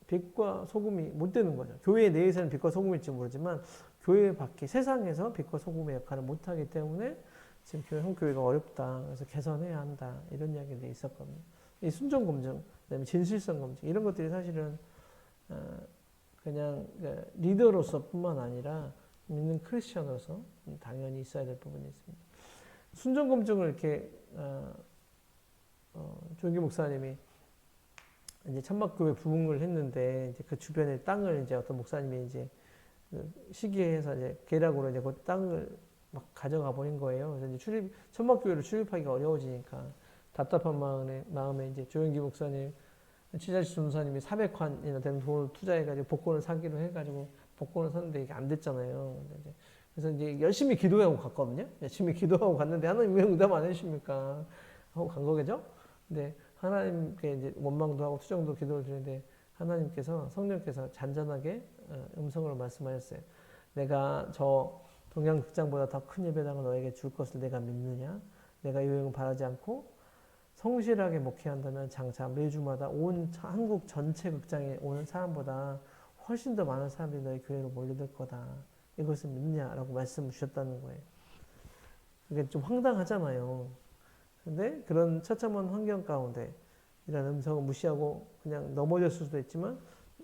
빛과 소금이 못 되는 거죠. 교회 내에서는 빛과 소금일지 모르지만 교회 밖에 세상에서 빛과 소금의 역할을 못하기 때문에 지금 한국교회가 어렵다. 그래서 개선해야 한다. 이런 이야기들이 있었거든요. 이 순종 검증, 그다음에 진실성 검증 이런 것들이 사실은 그냥 리더로서뿐만 아니라 믿는 크리스천으로서 당연히 있어야 될 부분이 있습니다. 순종 검증을 이렇게 조기 목사님이 이제 천막교회 부흥을 했는데 이제 그 주변에 땅을 이제 어떤 목사님이 이제 시기해서 이제 계략으로 이제 그 땅을 막 가져가 버린 거예요. 그래서 이제 천막교회를 출입하기가 어려워지니까 답답한 마음에 이제 조영기 목사님, 치자시 전사님이 400환이나 되는 돈을 투자해가지고 복권을 사기로 해가지고 복권을 샀는데 이게 안 됐잖아요. 그래서 이제 열심히 기도하고 갔거든요. 열심히 기도하고 갔는데 하나님 왜 응답 안 해주십니까? 하고 간 거겠죠? 근데 하나님께 이제 원망도 하고 투정도 기도를 드리는데 하나님께서 성령께서 잔잔하게 음성으로 말씀하셨어요. 내가 저 동양극장보다 더 큰 예배당을 너에게 줄 것을 내가 믿느냐? 내가 요용을 바라지 않고 성실하게 목회한다면 장차 매주마다 온 한국 전체 극장에 오는 사람보다 훨씬 더 많은 사람들이 너희 교회로 몰려들 거다. 이것을 믿느냐라고 말씀을 주셨다는 거예요. 그게 좀 황당하잖아요. 근데 그런 처참한 환경 가운데 이런 음성을 무시하고 그냥 넘어졌을 수도 있지만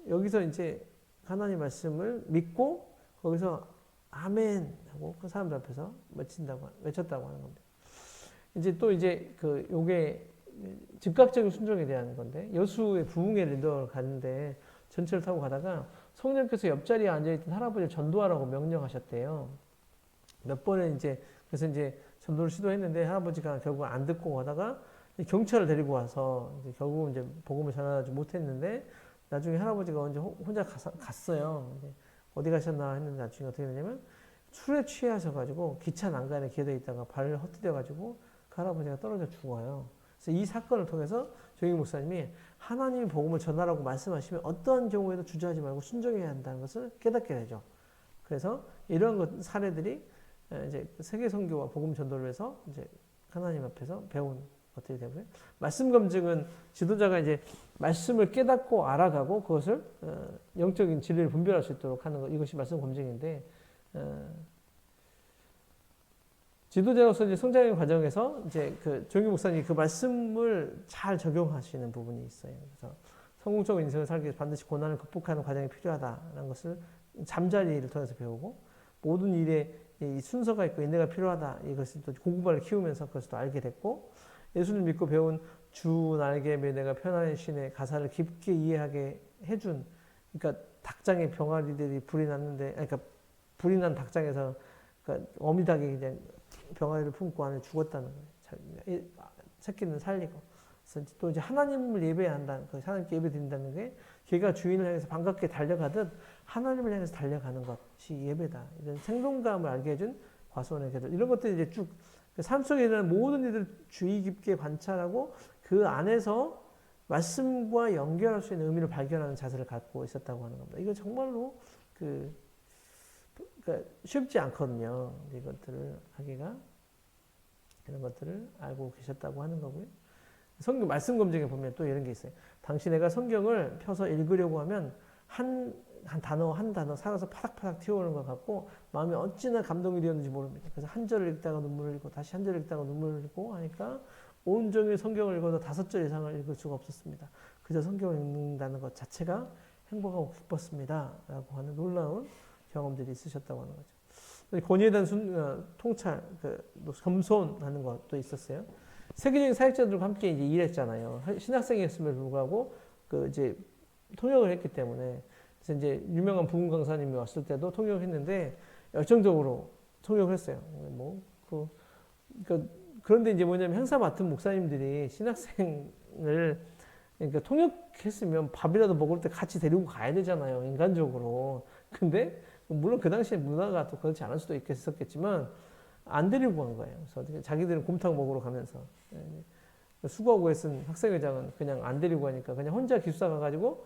여기서 이제 하나님 말씀을 믿고 거기서 아멘 하고 그 사람들 앞에서 외쳤다고 하는 겁니다. 이제 또 이제 요게 즉각적인 순종에 대한 건데 여수의 부흥회 리더를 갔는데 전철을 타고 가다가 성령께서 옆자리에 앉아있던 할아버지를 전도하라고 명령하셨대요. 몇 번에 그래서 전도를 시도했는데 할아버지가 결국 안 듣고 가다가 경찰을 데리고 와서 결국은 복음을 전하지 못했는데 나중에 할아버지가 혼자 갔어요. 어디 가셨나 했는데 나중에 어떻게 되냐면 술에 취하셔가지고 기차 난간에 기대어 있다가 발을 헛디뎌가지고 그 할아버지가 떨어져 죽어요. 그래서 이 사건을 통해서 조영기 목사님이 하나님이 복음을 전하라고 말씀하시면 어떠한 경우에도 주저하지 말고 순종해야 한다는 것을 깨닫게 되죠. 그래서 이런 사례들이 이제 세계 선교와 복음 전도를 해서 이제 하나님 앞에서 배운 것들이 되고요. 말씀 검증은 지도자가 이제 말씀을 깨닫고 알아가고 그것을 영적인 진리를 분별할 수 있도록 하는 것, 이것이 말씀 검증인데 지도자로서 이제 성장의 과정에서 이제 조영기 목사님이 그 말씀을 잘 적용하시는 부분이 있어요. 그래서 성공적인 인생을 살기 위해서 반드시 고난을 극복하는 과정이 필요하다는 것을 잠자리를 통해서 배우고 모든 일에 이 순서가 있고 인내가 필요하다. 이것을 또 공부를 키우면서 그것을 또 알게 됐고 예수를 믿고 배운 주 나에게 내가 편안한 신의 가사를 깊게 이해하게 해준 그러니까 닭장에 병아리들이 불이 났는데 그러니까 불이 난 닭장에서 그러니까 어미닭이 그냥 병아리를 품고 안에 죽었다는 거예요. 새끼는 살리고. 그래서 또 이제 하나님을 예배해야 한다는 거, 하나님께 예배 드린다는 게 걔가 주인을 향해서 반갑게 달려가듯 하나님을 향해서 달려가는 것이 예배다. 이런 생동감을 알게 해준 과수원의 개들. 이런 것들이 이제 쭉 삶 속에 일어나는 모든 일을 주의 깊게 관찰하고 그 안에서 말씀과 연결할 수 있는 의미를 발견하는 자세를 갖고 있었다고 하는 겁니다. 이거 정말로 그러니까 쉽지 않거든요. 이것들을 하기가. 이런 것들을 알고 계셨다고 하는 거고요. 성경 말씀 검증에 보면 또 이런 게 있어요. 당시 내가 성경을 펴서 읽으려고 하면 한 단어 살아서 파닥파닥 튀어오는 것 같고 마음이 어찌나 감동이 되었는지 모릅니다. 그래서 한 절을 읽다가 눈물을 흘리고 다시 한 절을 읽다가 눈물을 흘리고 하니까 온종일 성경을 읽어도 5절 이상을 읽을 수가 없었습니다. 그저 성경을 읽는다는 것 자체가 행복하고 기뻤습니다. 라고 하는 놀라운 경험들이 있으셨다고 하는 거죠. 권위에 대한 통찰, 겸손하는 것도 있었어요. 세계적인 사역자들과 함께 이제 일했잖아요. 신학생이었음에도 불구하고 이제 통역을 했기 때문에 그래서 이제 유명한 부흥 강사님이 왔을 때도 통역을 했는데 열정적으로 통역을 했어요. 그런데 이제 뭐냐면 행사 맡은 목사님들이 신학생을 그러니까 통역했으면 밥이라도 먹을 때 같이 데리고 가야 되잖아요. 인간적으로. 근데 물론 그 당시에 문화가 또 그렇지 않을 수도 있었겠지만 안 데리고 간 거예요. 그래서 자기들은 곰탕 먹으러 가면서 수거하고 쓴 학생회장은 그냥 안 데리고 가니까 그냥 혼자 기숙사 가가지고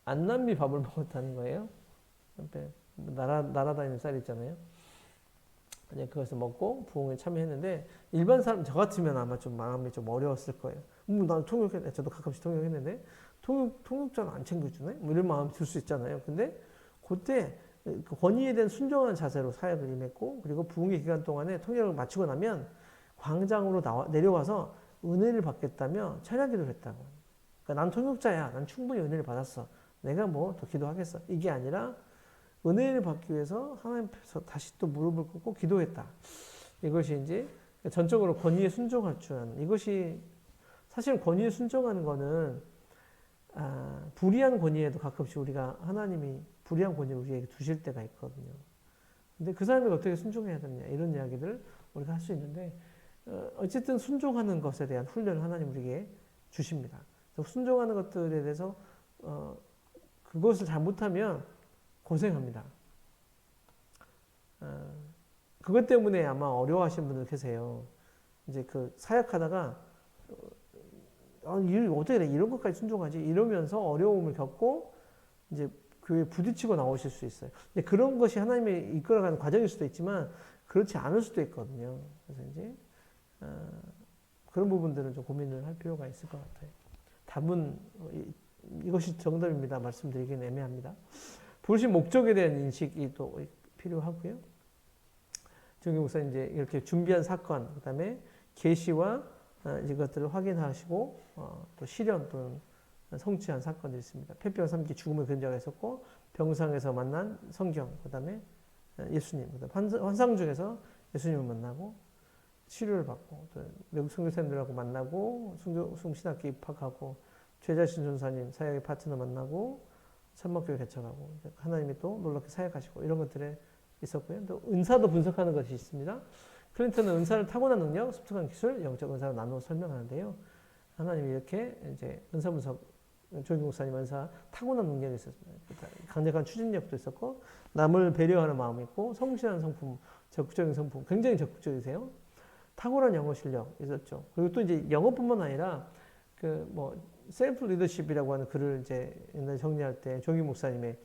안남미 밥을 먹었다는 거예요. 날아다니는 쌀 있잖아요. 그냥 그것을 먹고 부흥에 참여했는데 일반 사람 저 같으면 아마 좀 마음이 좀 어려웠을 거예요. 난 통역했는데 저도 가끔씩 통역했는데 통역자는 안 챙겨주네? 뭐 이런 마음이 들 수 있잖아요. 근데 그때 그 권위에 대한 순종한 자세로 사역을 임했고 그리고 부흥의 기간 동안에 통역을 마치고 나면 광장으로 내려와서 은혜를 받겠다며 찬양기도를 했다고. 그러니까 난 통역자야. 난 충분히 은혜를 받았어. 내가 뭐 더 기도하겠어. 이게 아니라 은혜를 받기 위해서 하나님 앞에서 다시 또 무릎을 꿇고 기도했다. 이것이 이제 전적으로 권위에 순종할 줄 아는 이것이 사실 권위에 순종하는 거는 불의한 권위에도 가끔씩 우리가 하나님이 불의한 권위를 우리에게 주실 때가 있거든요. 근데 그 사람이 어떻게 순종해야 되느냐 이런 이야기들을 우리가 할 수 있는데 어쨌든 순종하는 것에 대한 훈련을 하나님 우리에게 주십니다. 순종하는 것들에 대해서 그것을 잘못하면 고생합니다. 그것 때문에 아마 어려워하시는 분들 계세요. 이제 그 사역하다가 어떻게 이런 것까지 순종하지? 이러면서 어려움을 겪고 이제 교회에 부딪히고 나오실 수 있어요. 근데 그런 것이 하나님의 이끌어가는 과정일 수도 있지만 그렇지 않을 수도 있거든요. 그래서 이제 그런 부분들은 좀 고민을 할 필요가 있을 것 같아요. 답은 이것이 정답입니다. 말씀드리기는 애매합니다. 부르신 목적에 대한 인식이 또 필요하고요. 정기 목사 이제 이렇게 준비한 사건, 그다음에 계시와 이것들을 확인하시고 또 실현 또는 성취한 사건들이 있습니다. 폐병 3기 죽음의 근자가 있었고 병상에서 만난 성경, 그다음에 예수님, 그다음에 환상 중에서 예수님을 만나고 치료를 받고 또 외국 선교사님들하고 만나고 숭신학교 입학하고 최자신 전사님 사역의 파트너 만나고 천막교회 개척하고 하나님이 또 놀랍게 사역하시고 이런 것들에 있었고요. 또 은사도 분석하는 것이 있습니다. 클린턴은 은사를 타고난 능력, 습득한 기술, 영적 은사로 나누어 설명하는데요. 하나님이 이렇게 이제 은사 분석, 조기 목사님 은사 타고난 능력이 있었습니다. 강력한 추진력도 있었고 남을 배려하는 마음이 있고 성실한 성품, 적극적인 성품, 굉장히 적극적이세요. 탁월한 영어 실력 있었죠. 그리고 또 이제 영어뿐만 아니라 그 뭐 셀프 리더십이라고 하는 글을 이제 옛날에 정리할 때 조기 목사님이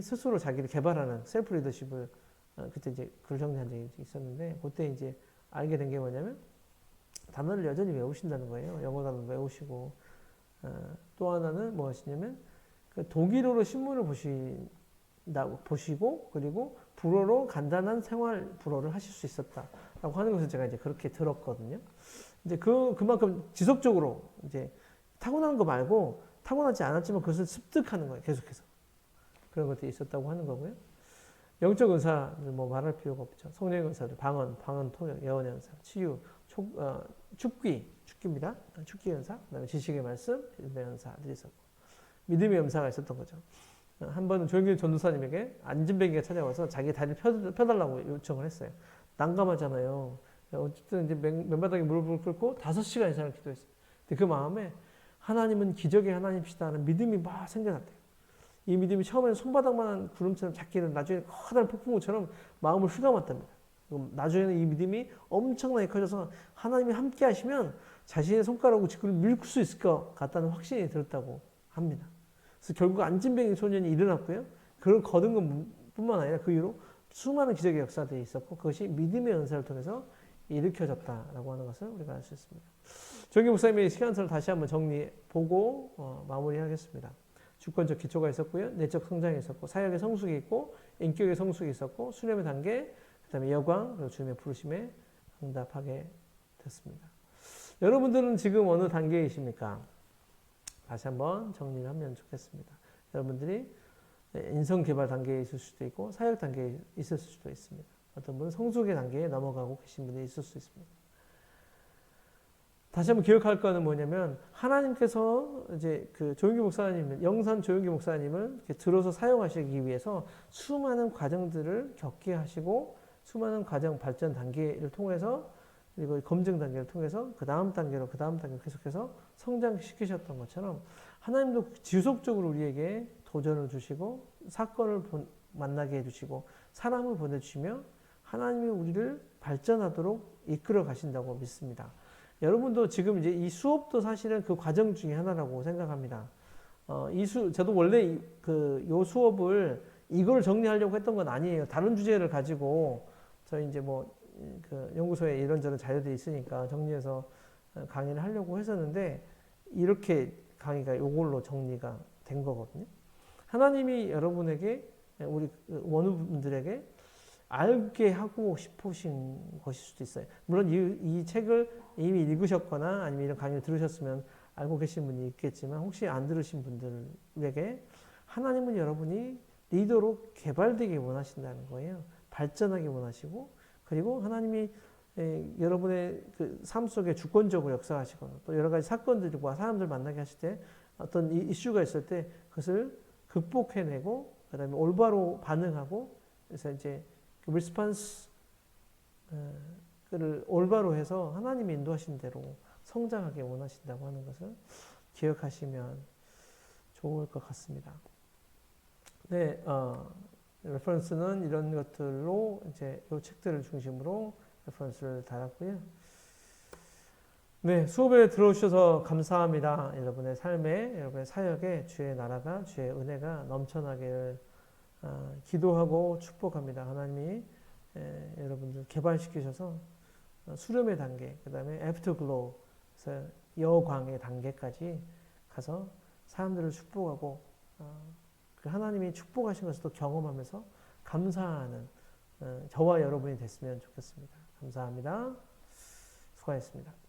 스스로 자기를 개발하는 셀프 리더십을 그때 이제 글 정리한 적이 있었는데 그때 이제 알게 된 게 뭐냐면 단어를 여전히 외우신다는 거예요. 영어 단어를 외우시고 또 하나는 무엇이냐면 그 독일어로 신문을 보시고 그리고 불어로 간단한 생활 불어를 하실 수 있었다라고 하는 것을 제가 이제 그렇게 들었거든요. 이제 그만큼 지속적으로 이제 타고나는 거 말고 타고나지 않았지만 그것을 습득하는 거예요. 계속해서. 그런 것들이 있었다고 하는 거고요. 영적 은사를 뭐 말할 필요가 없죠. 성령 은사들, 방언 통역, 예언 은사, 치유, 축기입니다. 축기 은사, 그다음에 지식의 말씀, 일배 은사들이 있었고 믿음의 은사가 있었던 거죠. 한 번은 조영길 전도사님에게 안진뱅이가 찾아와서 자기 다리를 펴달라고 요청을 했어요. 난감하잖아요. 어쨌든 이제 맨바닥에 무릎을 꿇고 5시간 이상을 기도했어요. 근데 그 마음에 하나님은 기적의 하나님이시다 하는 믿음이 막 생겨났대요. 이 믿음이 처음에는 손바닥만한 구름처럼 작기는 나중에 커다란 폭풍우처럼 마음을 휘감았답니다. 나중에는 이 믿음이 엄청나게 커져서 하나님이 함께 하시면 자신의 손가락으로 지구를 밀 수 있을 것 같다는 확신이 들었다고 합니다. 그래서 결국 안진뱅이 소년이 일어났고요. 그걸 거둔 것뿐만 아니라 그 이후로 수많은 기적의 역사들이 있었고 그것이 믿음의 은사를 통해서 일으켜졌다라고 하는 것을 우리가 알 수 있습니다. 조기 목사님의 시간서를 다시 한번 보고 마무리하겠습니다. 주권적 기초가 있었고요. 내적 성장이 있었고 사역의 성숙이 있고 인격의 성숙이 있었고 수렴의 단계, 그 다음에 여광, 그리고 주님의 부르심에 응답하게 됐습니다. 여러분들은 지금 어느 단계이십니까? 다시 한번 정리를 하면 좋겠습니다. 여러분들이 인성개발 단계에 있을 수도 있고 사역 단계에 있을 수도 있습니다. 어떤 분은 성숙의 단계에 넘어가고 계신 분이 있을 수 있습니다. 다시 한번 기억할 거는 뭐냐면 하나님께서 이제 그 조용기 목사님, 영산 조용기 목사님을 이렇게 들어서 사용하시기 위해서 수많은 과정들을 겪게 하시고 수많은 과정 발전 단계를 통해서 그리고 검증 단계를 통해서 그 다음 단계로 계속해서 성장시키셨던 것처럼 하나님도 지속적으로 우리에게 도전을 주시고 사건을 만나게 해주시고 사람을 보내주시며 하나님이 우리를 발전하도록 이끌어 가신다고 믿습니다. 여러분도 지금 이제 이 수업도 사실은 그 과정 중에 하나라고 생각합니다. 저도 원래 요 수업을 이걸 정리하려고 했던 건 아니에요. 다른 주제를 가지고 저희 이제 그 연구소에 이런저런 자료들이 있으니까 정리해서 강의를 하려고 했었는데 이렇게 강의가 요걸로 정리가 된 거거든요. 하나님이 여러분에게 우리 원우분들에게 알게 하고 싶으신 것일 수도 있어요. 물론 이 책을 이미 읽으셨거나 아니면 이런 강의를 들으셨으면 알고 계신 분이 있겠지만 혹시 안 들으신 분들에게 하나님은 여러분이 리더로 개발되기 원하신다는 거예요. 발전하기 원하시고 그리고 하나님이 여러분의 그 삶 속에 주권적으로 역사하시거나 또 여러 가지 사건들과 사람들 만나게 하실 때 어떤 이슈가 있을 때 그것을 극복해내고 그다음에 올바로 반응하고 그래서 이제 그 리스폰스를 올바로 해서 하나님이 인도하신 대로 성장하게 원하신다고 하는 것을 기억하시면 좋을 것 같습니다. 네, 레퍼런스는 이런 것들로 이제 이 책들을 중심으로 레퍼런스를 달았고요. 네, 수업에 들어오셔서 감사합니다. 여러분의 삶에, 여러분의 사역에 주의 나라가, 주의 은혜가 넘쳐나기를 기도하고 축복합니다. 하나님이 여러분들 개발시키셔서 수렴의 단계, 그 다음에 애프터글로우, 여광의 단계까지 가서 사람들을 축복하고 그 하나님이 축복하신 것을 또 경험하면서 감사하는 저와 여러분이 됐으면 좋겠습니다. 감사합니다. 수고하셨습니다.